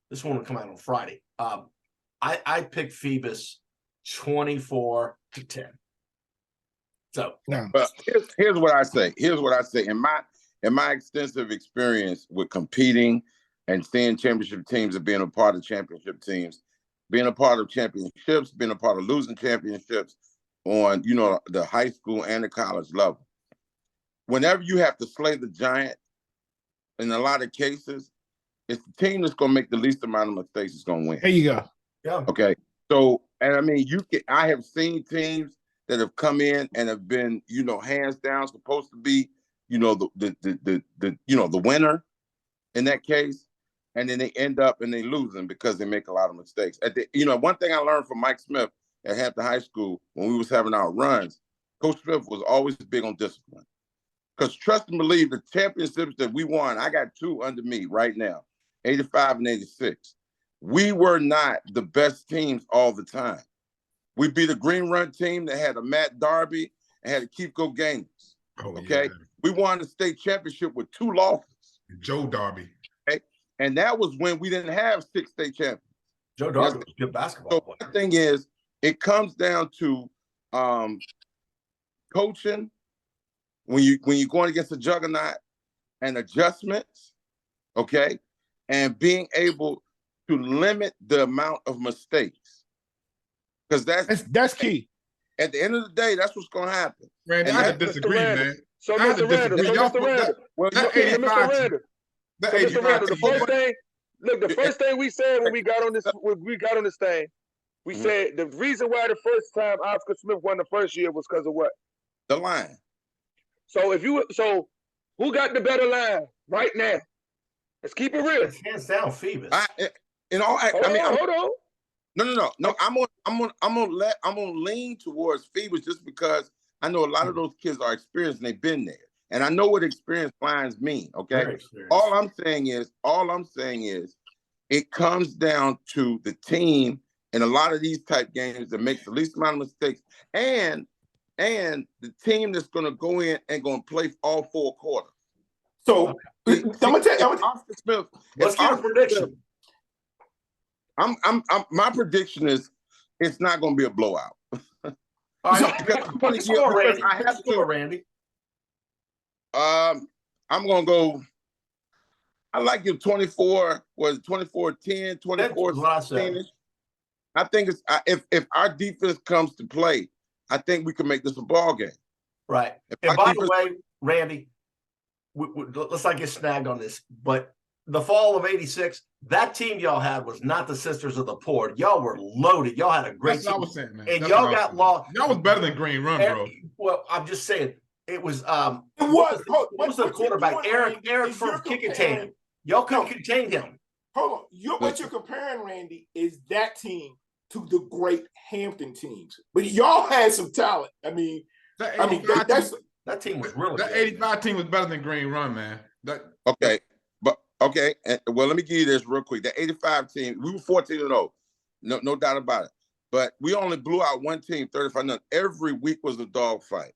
This one will come out on Friday. I picked Phoebus 24-10. So, but here's what I say. In my extensive experience with competing and seeing championship teams and being a part of championship teams, being a part of championships, being a part of losing championships on, the high school and the college level. Whenever you have to slay the giant, in a lot of cases, it's the team that's going to make the least amount of mistakes is going to win. There you go. Yeah. Okay. So, and I mean, I have seen teams that have come in and have been, hands down supposed to be, the winner in that case, and then they end up and they losing because they make a lot of mistakes. One thing I learned from Mike Smith at Hampton High School when we was having our runs, Coach Smith was always big on discipline. Because trust and believe, the championships that we won, I got 2 under me right now, 85 and 86. We were not the best teams all the time. We beat a Green Run team that had a Matt Darby and had a Keepco Gaines. Okay. Yeah. We won the state championship with 2 losses. Joe Darby. Okay. And that was when we didn't have 6 state champions. Joe Darby was a good basketball player. The thing is, it comes down to coaching when you're going against a juggernaut, and adjustments, okay, and being able to limit the amount of mistakes, because that's key. At the end of the day, that's what's going to happen. Randy, I have to disagree, man. So, Mr. Randall, the first thing we said when we got on this thing, we said the reason why the first time Oscar Smith won the first year was because of what? The line. So who got the better line right now? Let's keep it real. It's hands down Phoebus. Hold on. No. I'm gonna lean towards Phoebus just because I know a lot of those kids are experienced and they've been there. And I know what experienced lines mean, okay? All I'm saying is, it comes down to the team in a lot of these type games that makes the least amount of mistakes, and the team that's going to go in and going to play all 4 quarters. So I'm gonna tell you, Oscar Smith. Let's get a prediction. My prediction is it's not going to be a blowout. All right, I have to, Randy. I'm going to go. I like your 24. Was 24-10, 24-16. I think it's if our defense comes to play, I think we can make this a ball game. Right. And by the way, Randy, let's not get snagged on this, but the fall of '86, that team y'all had was not the Sisters of the Poor. Y'all were loaded. Y'all had a great team. That's what I was saying, man. And y'all got lost. Y'all was better than Green Run, bro. Well, I'm just saying, it was what was the quarterback? Eric from Kickingham. Y'all couldn't contain him. Hold on. What you're comparing, Randy, is that team to the great Hampton teams. But y'all had some talent. I mean, that team was really that good. 85 team was better than Green Run, man. Okay. Okay, well, let me give you this real quick. The 85 team, we were 14-0, no doubt about it. But we only blew out one team, 35-0. Every week was a dog fight.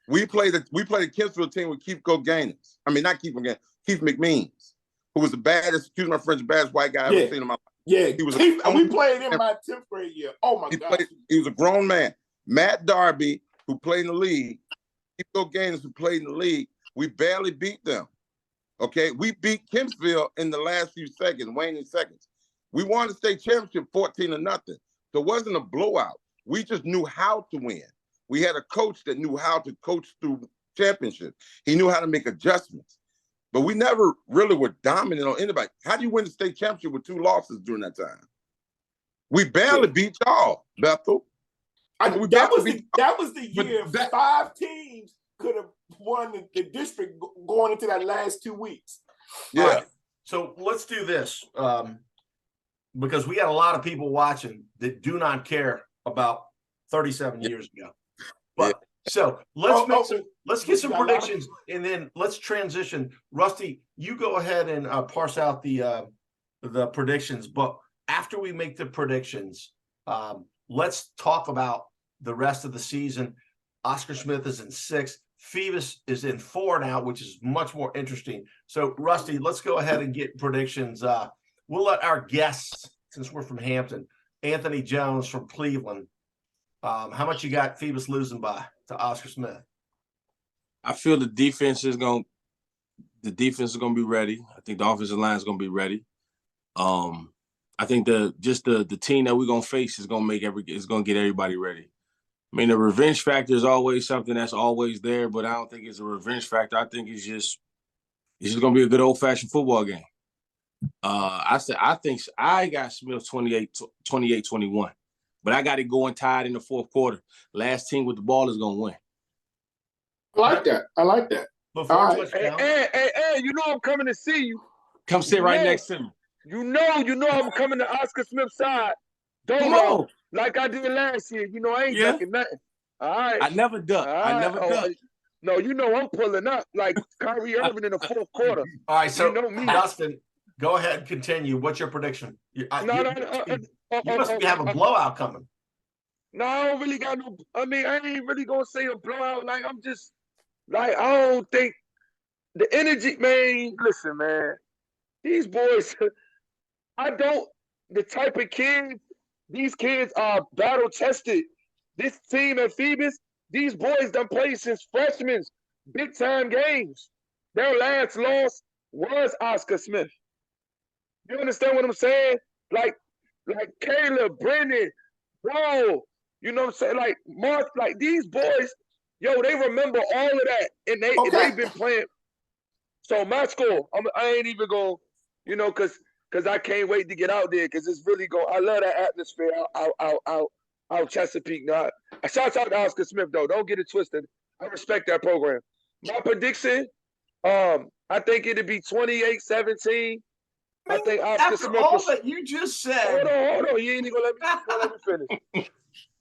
We played the Kempsville team with Keith Gaines. I mean, not Keith Gaines, Keith McMeans, who was the baddest, excuse my French, baddest white guy I've ever seen in my life. Yeah, we played him my 10th grade year. Oh my God, he was a grown man. Matt Darby, who played in the league, Keith Gaines, who played in the league. We barely beat them. Okay, we beat Kempsville in the last few seconds, waning seconds. We won the state championship 14-0. So it wasn't a blowout. We just knew how to win. We had a coach that knew how to coach through championships. He knew how to make adjustments. But we never really were dominant on anybody. How do you win the state championship with 2 losses during that time? We barely beat y'all, Bethel. That was the year 5 teams could have won the district going into that last 2 weeks. Yeah. Right. So let's do this because we got a lot of people watching that do not care about 37 years ago. But so let's get some predictions and then let's transition. Rusty, you go ahead and parse out the predictions. But after we make the predictions, let's talk about the rest of the season. Oscar Smith is in 6. Phoebus is in 4 now, which is much more interesting. So, Rusty, let's go ahead and get predictions. We'll let our guests, since we're from Hampton, Anthony Jones from Cleveland. How much you got Phoebus losing by to Oscar Smith? I feel the defense is going to be ready. I think the offensive line is going to be ready. I think the team that we're going to face is going to get everybody ready. I mean, the revenge factor is always something that's always there, but I don't think it's a revenge factor. I think it's just going to be a good old-fashioned football game. I think I got Smith 28-21, but I got it going tied in the 4th quarter. Last team with the ball is going to win. I like that. Hey, you know I'm coming to see you. Come sit right next to me. You know I'm coming to Oscar Smith's side. Don't like I did last year. You know, I ain't ducking nothing. All right. I never duck. Duck. No, you know I'm pulling up like Kyrie Irving in the 4th quarter. All right, so you know me. Dustin, go ahead and continue. What's your prediction? You must have a blowout coming. No, I don't really got no. I mean, I ain't really gonna say a blowout. Like I'm just like I don't think the energy, man. Listen, man, these boys. The type of kids. These kids are battle tested. This team at Phoebus, these boys done played since freshmen, big time games. Their last loss was Oscar Smith. You understand what I'm saying? Like Caleb, Brendan, bro. You know what I'm saying? Like Mark, like these boys, yo, they remember all of that, and they've been playing. So my score, I ain't even going, you know, because I can't wait to get out there because it's really I love that atmosphere out Chesapeake. Now, shout out to Oscar Smith, though. Don't get it twisted. I respect that program. My prediction, I think it'll be 28-17. I think Oscar Smith. All that you just said. Hold on. You ain't even gonna let me finish.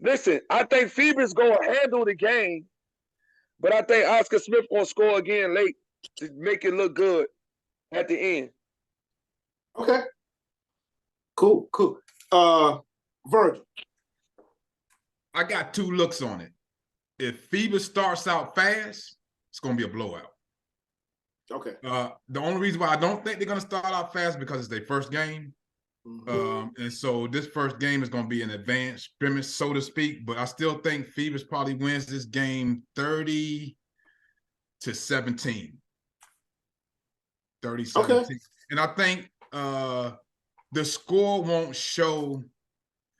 Listen, I think Phoebus gonna handle the game. But I think Oscar Smith gonna score again late to make it look good at the end. Okay. Cool. Virgil. I got 2 looks on it. If Phoebus starts out fast, it's going to be a blowout. Okay. The only reason why I don't think they're going to start out fast because it's their first game. And so this first game is going to be an advanced scrimmage, so to speak. But I still think Phoebus probably wins this game 30-17. 30-17. Okay. And I think the score won't show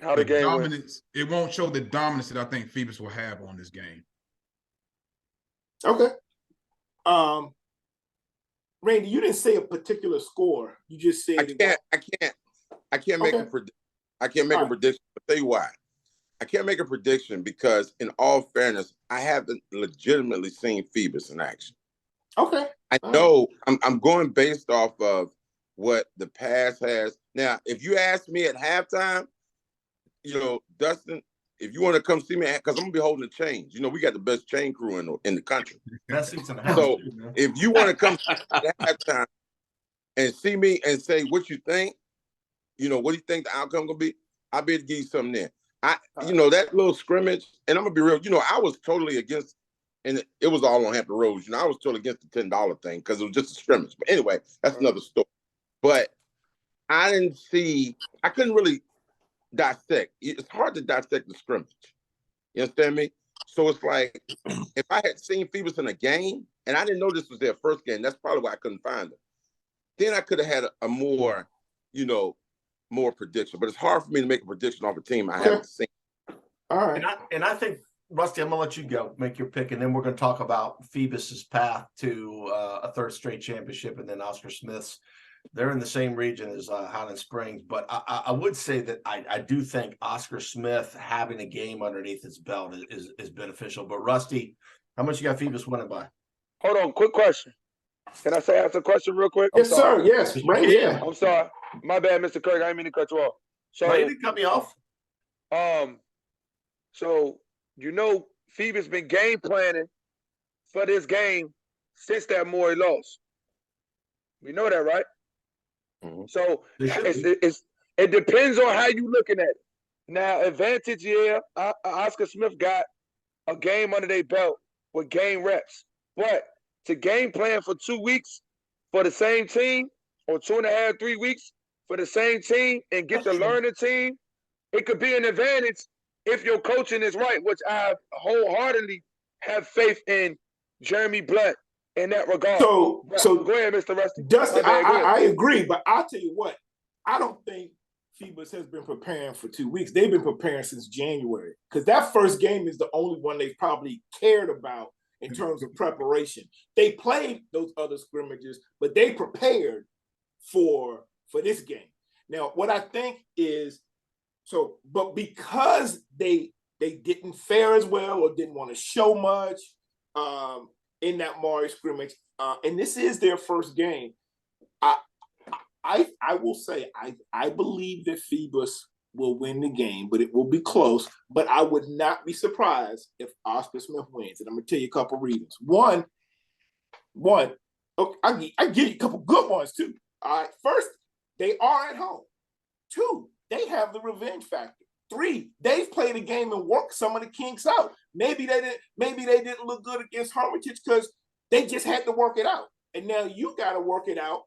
how the game dominance. It won't show the dominance that I think Phoebus will have on this game. Okay. Randy, you didn't say a particular score. You just said I can't make a prediction. I can't make a prediction. I'll tell you why. I can't make a prediction because, in all fairness, I haven't legitimately seen Phoebus in action. Okay. I know I'm going based off of what the past has. Now, if you ask me at halftime, Dustin, if you want to come see me, because I'm gonna be holding the chains. We got the best chain crew in the country. So if you want to come at halftime and see me and say what you think, what do you think the outcome gonna be? I'll be able to give you something there. That little scrimmage, and I'm gonna be real. I was totally against, and it was all on Hampton Roads. I was totally against the $10 thing because it was just a scrimmage. But anyway, that's another story. But I couldn't really dissect. It's hard to dissect the scrimmage. You understand me? So it's like, if I had seen Phoebus in a game, and I didn't know this was their first game, that's probably why I couldn't find them. Then I could have had a more, more prediction. But it's hard for me to make a prediction off a team I haven't seen. All right. And I think, Rusty, I'm going to let you go, make your pick, and then we're going to talk about Phoebus's path to a third straight championship, and then Oscar Smith's. They're in the same region as Highland Springs, but I would say that I do think Oscar Smith having a game underneath his belt is beneficial. But Rusty, how much you got Phoebus winning by? Hold on, quick question. Can I ask a question real quick? Yes, sir. Yes, right. Yeah. I'm sorry. My bad, Mr. Kirk. I didn't mean to cut you off. So you didn't cut me off. So Phoebus been game planning for this game since that Maury loss. We know that, right? So it depends on how you looking at it. Now, advantage, Oscar Smith got a game under their belt with game reps. But to game plan for 2 weeks for the same team, or 2.5, 3 weeks for the same team, and get to learn the team, it could be an advantage if your coaching is right, which I wholeheartedly have faith in Jeremy Blunt in that regard. So go ahead, Mr. Rusty. Dustin, I agree, but I'll tell you what, I don't think Phoebus has been preparing for 2 weeks. They've been preparing since January, because that first game is the only one they've probably cared about in terms of preparation. They played those other scrimmages, but they prepared for this game. Now, what I think is, but because they didn't fare as well or didn't want to show much, in that Maury scrimmage, and this is their first game, I will say I believe that Phoebus will win the game, but it will be close. But I would not be surprised if Oscar Smith wins. And I'm gonna tell you a couple reasons. One, okay, I give you a couple good ones too. All right, first, they are at home. 2, they have the revenge factor. 3, they've played a game and worked some of the kinks out. Maybe they didn't look good against Hermitage because they just had to work it out. And now you got to work it out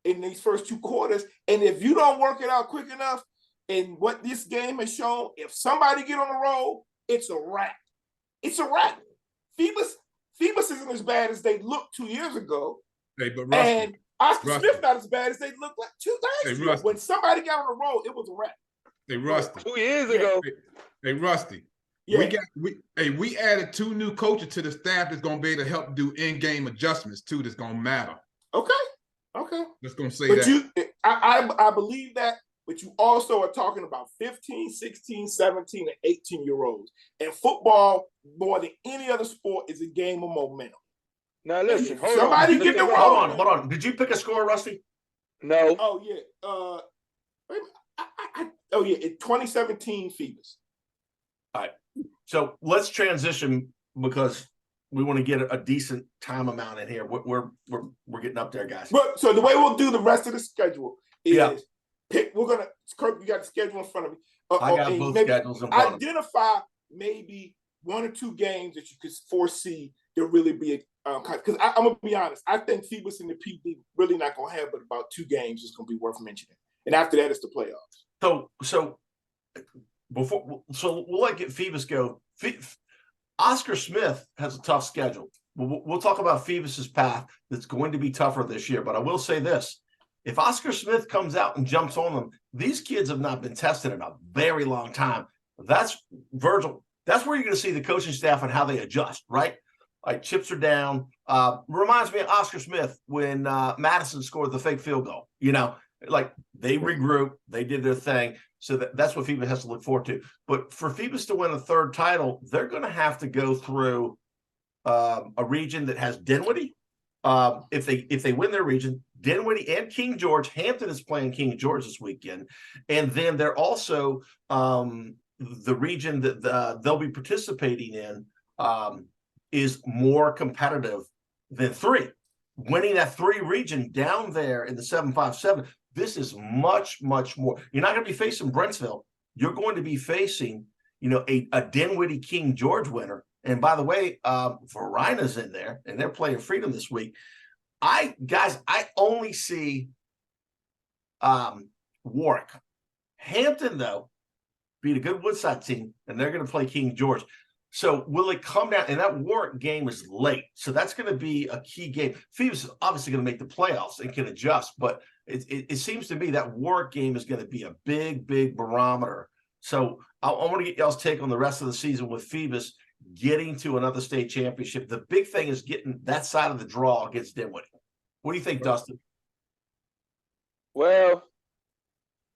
in these first 2 quarters. And if you don't work it out quick enough, and what this game has shown, if somebody get on the roll, it's a wrap. It's a wrap. Phoebus isn't as bad as they looked 2 years ago. Hey, but Rusty, and Oscar Smith not as bad as they looked like 2 days ago. When somebody got on the roll, it was a wrap. Hey, Rusty. 2 years ago. Hey, Rusty. Yeah. We added 2 new coaches to the staff that's gonna be able to help do in-game adjustments too. That's gonna matter. Okay. Just gonna say but that. I believe that. But you also are talking about 15, 16, 17, and 18-year-olds. And football, more than any other sport, is a game of momentum. Now listen, hold somebody get the roll. Hold on. Did you pick a score, Rusty? No. Oh yeah. In 2017 Phoebus. All right. So let's transition, because we want to get a decent time amount in here. We're getting up there, guys. But so the way we'll do the rest of the schedule is Yeah. Kirk, you got the schedule in front of me. I got both schedules in front of me. Identify maybe 1 or 2 games that you could foresee to really be because I'm gonna be honest. I think Phoebus and the PD really not gonna have but about 2 games that's gonna be worth mentioning, and after that it's the playoffs. So we'll let Phoebus go. Oscar Smith has a tough schedule. We'll talk about Phoebus's path that's going to be tougher this year. But I will say this: if Oscar Smith comes out and jumps on them, these kids have not been tested in a very long time. That's Virgil. That's where you're going to see the coaching staff and how they adjust, right? Like chips are down. Reminds me of Oscar Smith when Madison scored the fake field goal. You know, like they regrouped, they did their thing. So that's what Phoebus has to look forward to. But for Phoebus to win a 3rd title, they're going to have to go through a region that has Dinwiddie. If they win their region, Dinwiddie and King George. Hampton is playing King George this weekend, and then they're also the region that they'll be participating in is more competitive than 3. Winning that 3 region down there in the 757, this is much, much more. You're not going to be facing Brentsville. You're going to be facing, a Dinwiddie King George winner. And by the way, Varina's in there, and they're playing Freedom this week. I only see Warwick. Hampton, though, beat a good Woodside team, and they're going to play King George. So will it come down? And that Warwick game is late. So that's going to be a key game. Phoebus is obviously going to make the playoffs and can adjust, but it seems to me that Warwick game is going to be a big, big barometer. So I want to get y'all's take on the rest of the season with Phoebus getting to another state championship. The big thing is getting that side of the draw against Dinwiddie. What do you think, Dustin? Well,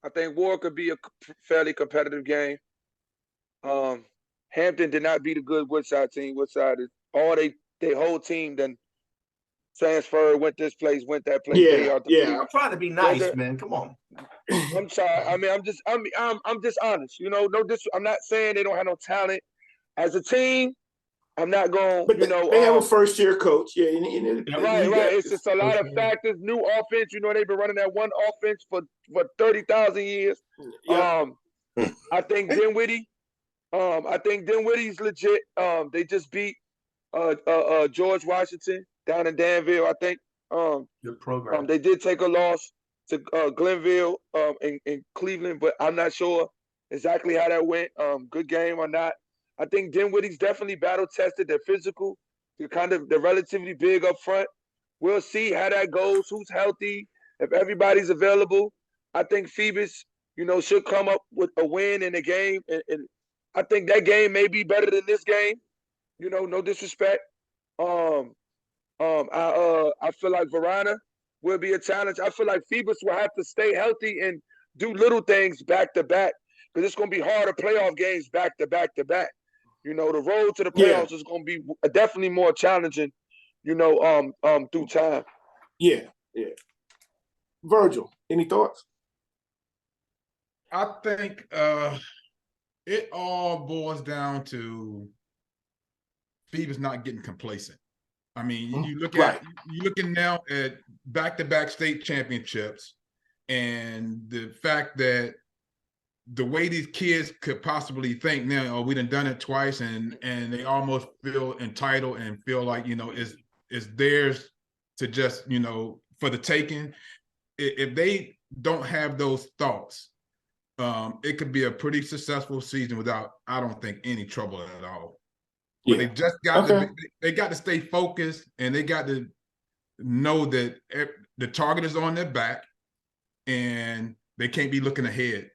I think Warwick could be a fairly competitive game. Hampton did not beat a good Woodside team. Woodside is their whole team then transferred, went this place, went that place. I'm trying to be nice, man. Come on. I'm sorry. I mean, I'm just honest. No, I'm not saying they don't have no talent. As a team, I'm not going. But they have a 1st-year coach. Yeah, right. It's just a lot of factors. New offense. They've been running that one offense for 30,000 years. Yeah. I think Dinwiddie. I think Dinwiddie's legit. They just beat George Washington down in Danville, I think. Good program. They did take a loss to Glenville in Cleveland, but I'm not sure exactly how that went. Good game or not. I think Dinwiddie's definitely battle tested. They're physical. They're relatively big up front. We'll see how that goes. Who's healthy? If everybody's available, I think Phoebus, should come up with a win in the game. And I think that game may be better than this game. No disrespect. I feel like Varina will be a challenge. I feel like Phoebus will have to stay healthy and do little things back to back because it's going to be harder playoff games back to back to back. The road to the playoffs is going to be definitely more challenging. Through time. Yeah. Virgil, any thoughts? I think it all boils down to Phoebus not getting complacent. I mean, you're looking now at back-to-back state championships, and the fact that the way these kids could possibly think now, we done it twice, and they almost feel entitled and feel like it's theirs to just for the taking. If they don't have those thoughts, it could be a pretty successful season without, I don't think, any trouble at all. But they just got they got to stay focused, and they got to know that the target is on their back, and they can't be looking ahead.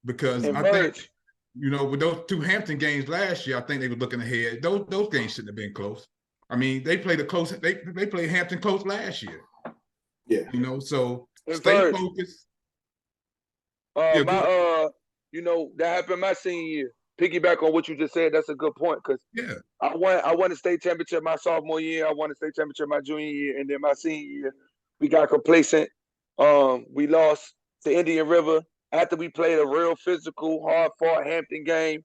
Because I think, with those 2 Hampton games last year, I think they were looking ahead. Those games shouldn't have been close. I mean, they played they played Hampton close last year. Yeah. So stay focused. That happened my senior year. Piggyback on what you just said, that's a good point because I won a state championship my sophomore year. I won a state championship my junior year, and then my senior year, we got complacent. We lost to Indian River after we played a real physical, hard-fought Hampton game.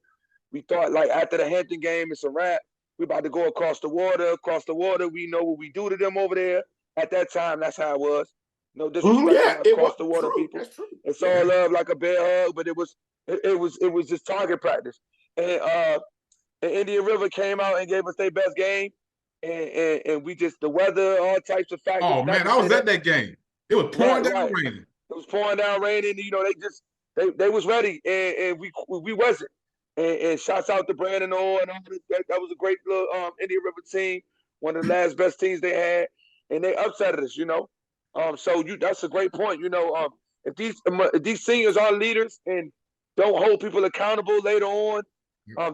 We thought, after the Hampton game, it's a wrap. We about to go across the water. Across the water, we know what we do to them over there. At that time, that's how it was. No disrespect to my across the water people. It's all love like a bear hug, but it was just target practice. And Indian River came out and gave us their best game. And we just, the weather, all types of factors. Oh man, I was at that game. It was pouring down raining. It was pouring down raining. You know, they was ready, and we wasn't. And shouts out to Brandon Orr and all that. That was a great little Indian River team, one of the last best teams they had, and they upset us. You know, so that's a great point. You know, if these seniors are leaders and don't hold people accountable later on,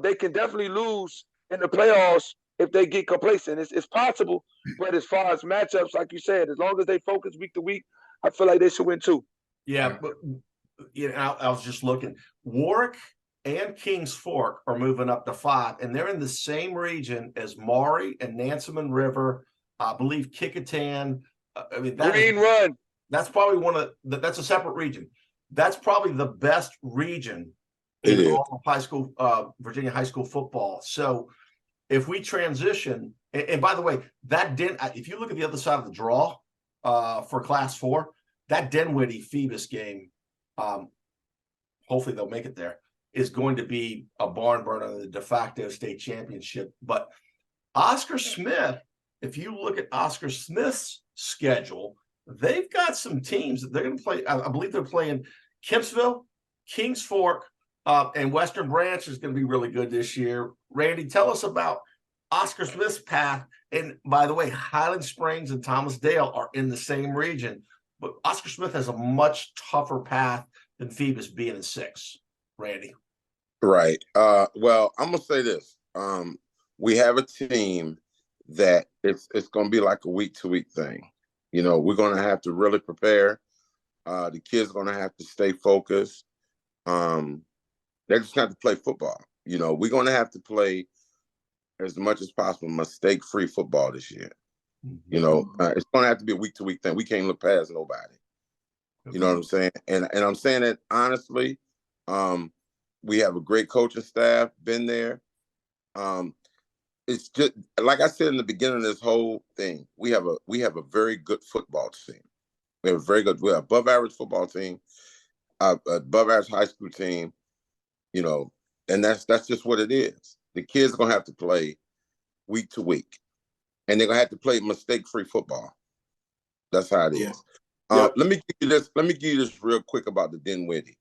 they can definitely lose in the playoffs if they get complacent. It's possible, but as far as matchups, like you said, as long as they focus week to week, I feel like they should win too. Yeah, but I was just looking. Warwick and Kings Fork are moving up to 5, and they're in the same region as Maury and Nansemond River. I believe Kickintan. I mean, Green Run. That's probably that's a separate region. That's probably the best region in all of high school, Virginia high school football. So if we transition, and by the way, if you look at the other side of the draw for Class 4, that Dinwiddie Phoebus game, hopefully they'll make it there, is going to be a barn burner in the de facto state championship. But Oscar Smith, if you look at Oscar Smith's schedule, they've got some teams that they're going to play. I believe they're playing Kempsville, Kings Fork, and Western Branch is going to be really good this year. Randy, tell us about Oscar Smith's path. And by the way, Highland Springs and Thomas Dale are in the same region, but Oscar Smith has a much tougher path than Phoebus being in 6. Randy. Right. Well, I'm gonna say this. We have a team that it's gonna be like a week-to-week thing. You know, we're gonna have to really prepare. The kids are gonna have to stay focused. They're just gonna have to play football. You know, we're gonna have to play as much as possible mistake-free football this year. Mm-hmm. You know, it's gonna have to be a week-to-week thing. We can't look past nobody. You know what I'm saying? And I'm saying that honestly. We have a great coaching staff, been there. It's just like I said in the beginning of this whole thing, we have a very good football team. We have above average football team, above average high school team, you know, and that's just what it is. The kids are gonna have to play week to week, and they're gonna have to play mistake-free football. That's how it is. Let me give you this real quick about the Dinwiddie.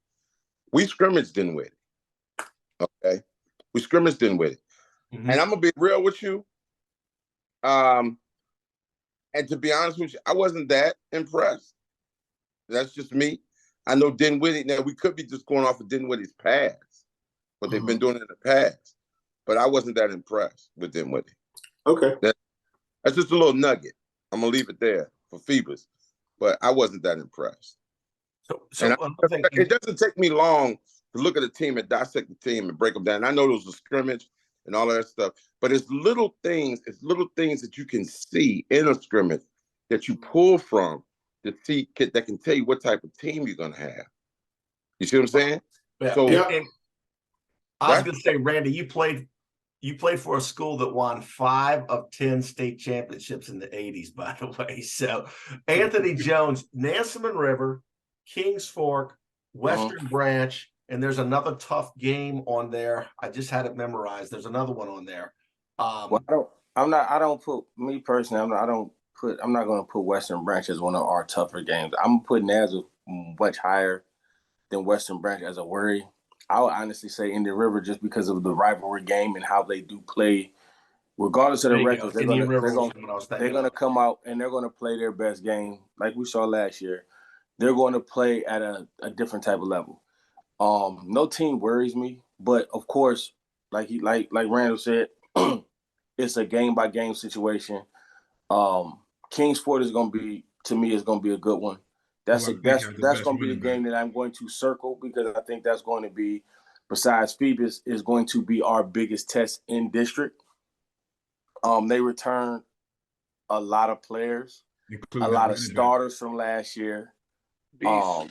We scrimmaged Dinwiddie. Okay, we scrimmaged Dinwiddie, and I'm gonna be real with you. And to be honest with you, I wasn't that impressed. That's just me. I know Dinwiddie. Now we could be just going off of Dinwiddie's past, what they've been doing in the past, but I wasn't that impressed with Dinwiddie. Okay, that's just a little nugget. I'm gonna leave it there for Phoebus, but I wasn't that impressed. So it doesn't take me long to look at a team and dissect the team and break them down. I know those are scrimmage and all of that stuff, but it's little things that you can see in a scrimmage that you pull from to see that can tell you what type of team you're gonna have. You see what I'm saying? Yeah. So I was gonna say, Randy, you played for a school that won 5 of 10 state championships in the 80s, by the way. So Anthony Jones, Nansemond River, Kings Fork, Western Branch, and there's another tough game on there. I just had it memorized. There's another one on there. Well, I'm not going to put Western Branch as one of our tougher games. I'm putting Nazareth much higher than Western Branch as a worry. I would honestly say Indian River just because of the rivalry game and how they do play. Regardless of the records, they're going to come out and they're going to play their best game like we saw last year. They're going to play at a different type of level. No team worries me, but of course, like Randall said, it's a game by game situation. Kings Ford is going to be a good one. That's going to be a game that I'm going to circle because I think that's going to be, besides Phoebus, is going to be our biggest test in district. They returned a lot of players, a lot of starters from last year. That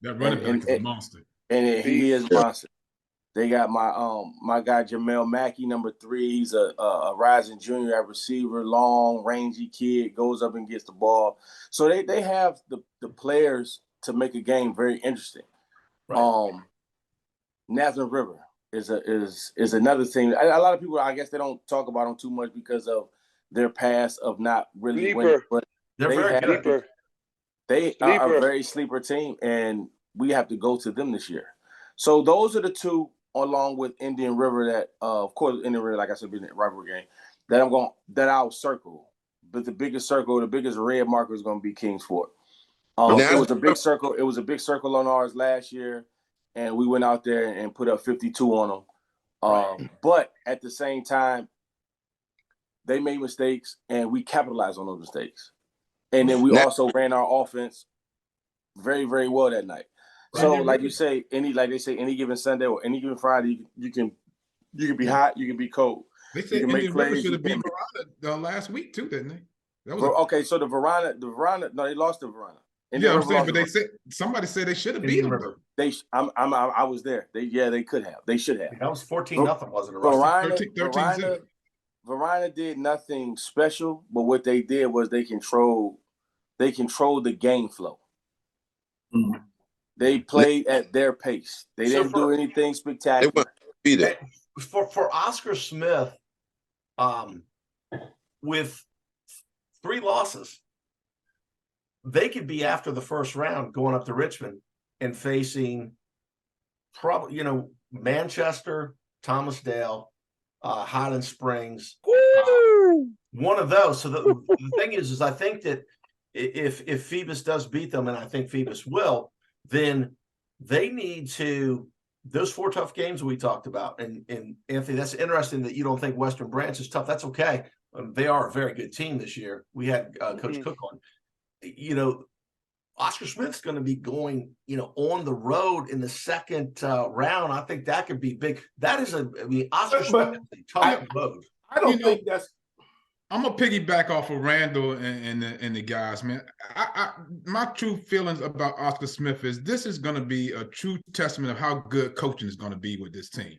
running back is a monster. And he is a monster. They got my guy Jamel Mackey, number 3. He's a rising junior at receiver, long, rangy kid, goes up and gets the ball. So they have the players to make a game very interesting. Right. Nazareth River is another thing. A lot of people, I guess, they don't talk about them too much because of their past of not really winning. But they're very good. They are a very sleeper team, and we have to go to them this year. So those are the two, along with Indian River, that of course Indian River, like I said, being a rivalry game, that I'll circle. But the biggest red marker is going to be Kings Fort. It was a big circle. It was a big circle on ours last year, and we went out there and put up 52 on them. But at the same time, they made mistakes, and we capitalized on those mistakes. And then we also ran our offense very, very well that night. So, like you say, any given Sunday or any given Friday, you can be hot, you can be cold. They said Indian River should have beat Verona last week too, didn't they? Okay, so the Verona, no, they lost to Verona. Yeah, I'm saying, but somebody said they should have beat them. I was there. They could have. They should have. That was 14-0, wasn't it? Verona did nothing special, but what they did was they controlled the game flow. Mm-hmm. They played at their pace. They didn't do anything spectacular. For Oscar Smith, with 3 losses, they could be after the first round going up to Richmond and facing probably, Manchester, Thomasdale, Highland Springs, one of those. So the thing is I think that if Phoebus does beat them, and I think Phoebus will, then they need to, those 4 tough games we talked about, and Anthony, that's interesting that you don't think Western Branch is tough. That's okay. They are a very good team this year. We had Coach Cook on. Oscar Smith's going to be going, on the road in the second round. I think that could be big. That is Oscar Smith is a tough road. I don't think that's. I'm gonna piggyback off of Randall and the guys, man. My true feelings about Oscar Smith is this is gonna be a true testament of how good coaching is gonna be with this team.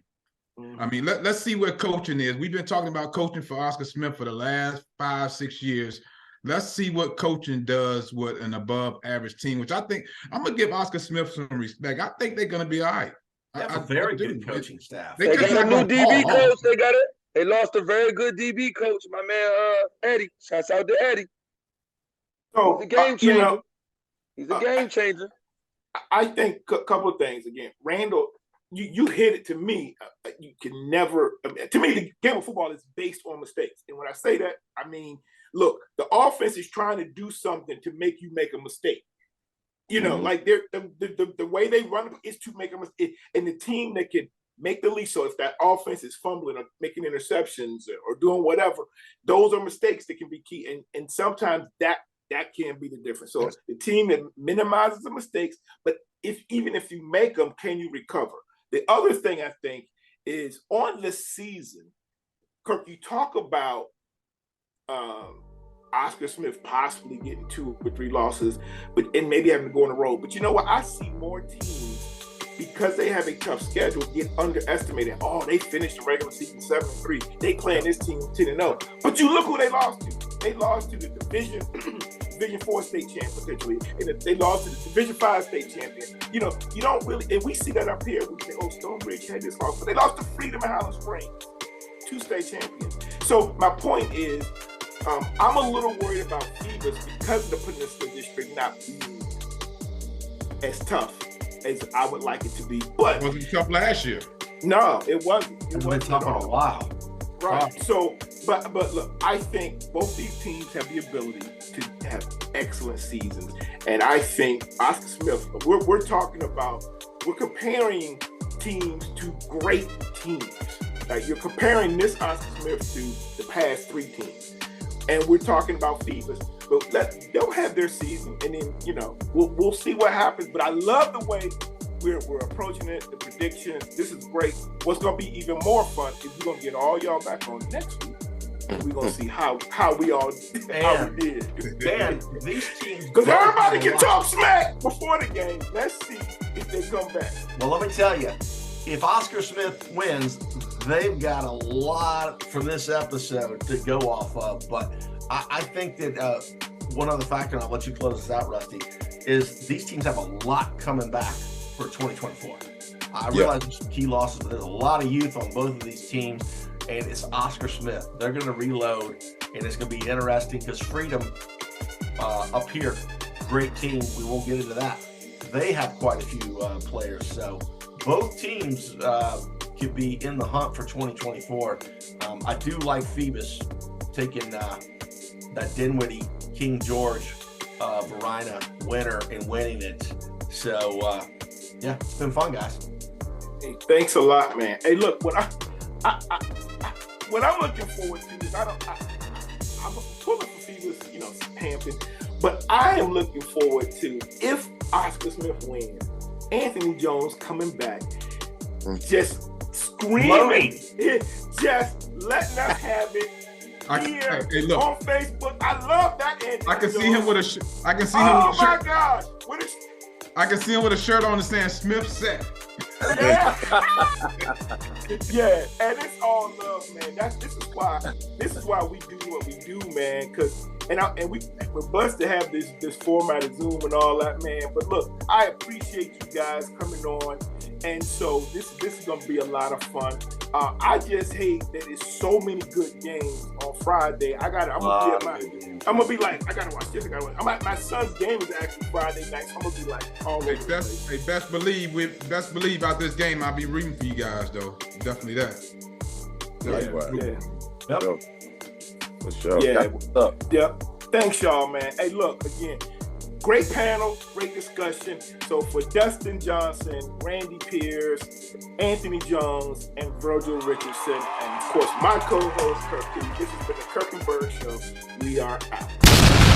Mm-hmm. I mean, let's see where coaching is. We've been talking about coaching for Oscar Smith for the last 5-6 years. Let's see what coaching does with an above average team, which I think I'm gonna give Oscar Smith some respect. I think they're gonna be all right. They have a very good coaching staff. They got a new DB coach. They got it. They lost a very good DB coach, my man Eddie. Shouts out to Eddie. So he's a game changer. He's a game changer. I think a couple of things. Again, Randall, you hit it to me. You can never. To me, the game of football is based on mistakes, and when I say that, I mean, look, the offense is trying to do something to make you make a mistake. Like the way they run is to make a mistake, and the team that can make the lead. So if that offense is fumbling or making interceptions or doing whatever, those are mistakes that can be key. And sometimes that can be the difference. So the team that minimizes the mistakes, but even if you make them, can you recover? The other thing I think is on this season, Kirk, you talk about Oscar Smith possibly getting 2 or 3 losses, and maybe having to go on the road. But you know what? I see more teams, because they have a tough schedule, get underestimated. Oh, they finished the regular season 7-3. They playing this team 10-0. But you look who they lost to. They lost to the Division 4 state champion potentially, and they lost to the Division 5 state champion. You don't really, and we see that up here. We say, Stonebridge had this loss, but they lost to Freedom and Highland Springs, 2 state champions. So my point is, I'm a little worried about Phoebus because of the Peninsula District not being as tough as I would like it to be. But it wasn't tough last year. No, it wasn't. It's been tough for a while. Right. So, but look, I think both these teams have the ability to have excellent seasons. And I think Oscar Smith, we're comparing teams to great teams. Like you're comparing this Oscar Smith to the past 3 teams. And we're talking about Phoebus. But they'll have their season, and then we'll see what happens. But I love the way we're approaching it, the predictions. This is great. What's going to be even more fun is we're going to get all y'all back on next week, and we're going to see how we all did. And these teams, because everybody can talk smack before the game. Let's see if they come back. Well, let me tell you, if Oscar Smith wins, they've got a lot from this episode to go off of. But I think that one other factor, and I'll let you close this out, Rusty, is these teams have a lot coming back for 2024. I realize there's some key losses, but there's a lot of youth on both of these teams, and it's Oscar Smith. They're going to reload, and it's going to be interesting because Freedom up here, great team. We won't get into that. They have quite a few players, so both teams could be in the hunt for 2024. I do like Phoebus taking that Dinwiddie King George Verina winner and winning it. So yeah, it's been fun, guys. Hey, thanks a lot, man. Hey, look, what I'm looking forward to is I'm pulling for Phoebus, Hampton, but I am looking forward to, if Oscar Smith wins, Anthony Jones coming back, just screaming, just letting us have it here on Facebook. I love that Anthony I can Jones. See him with a I can see him oh with a shirt. my gosh. I can see him with a shirt on that saying Smith set. Yeah. Yeah, and it's all love, man. This is why we do what we do, man. We're blessed to have this format of Zoom and all that, man. But look, I appreciate you guys coming on, and so this is gonna be a lot of fun. I just hate that it's so many good games on Friday. I'm gonna be like, I gotta watch this. My son's game is actually Friday night, so I'm gonna be like, best believe out this game, I'll be rooting for you guys, though. Definitely that. Yeah. Yep. For sure. Yeah. What's up? Yep. Thanks, y'all, man. Hey, look, again, great panel, great discussion. So for Dustin Johnson, Randy Pierce, Anthony Jones, and Virgil Richardson, and of course my co-host Kirk, this has been the Kirk and Bird Show. We are out.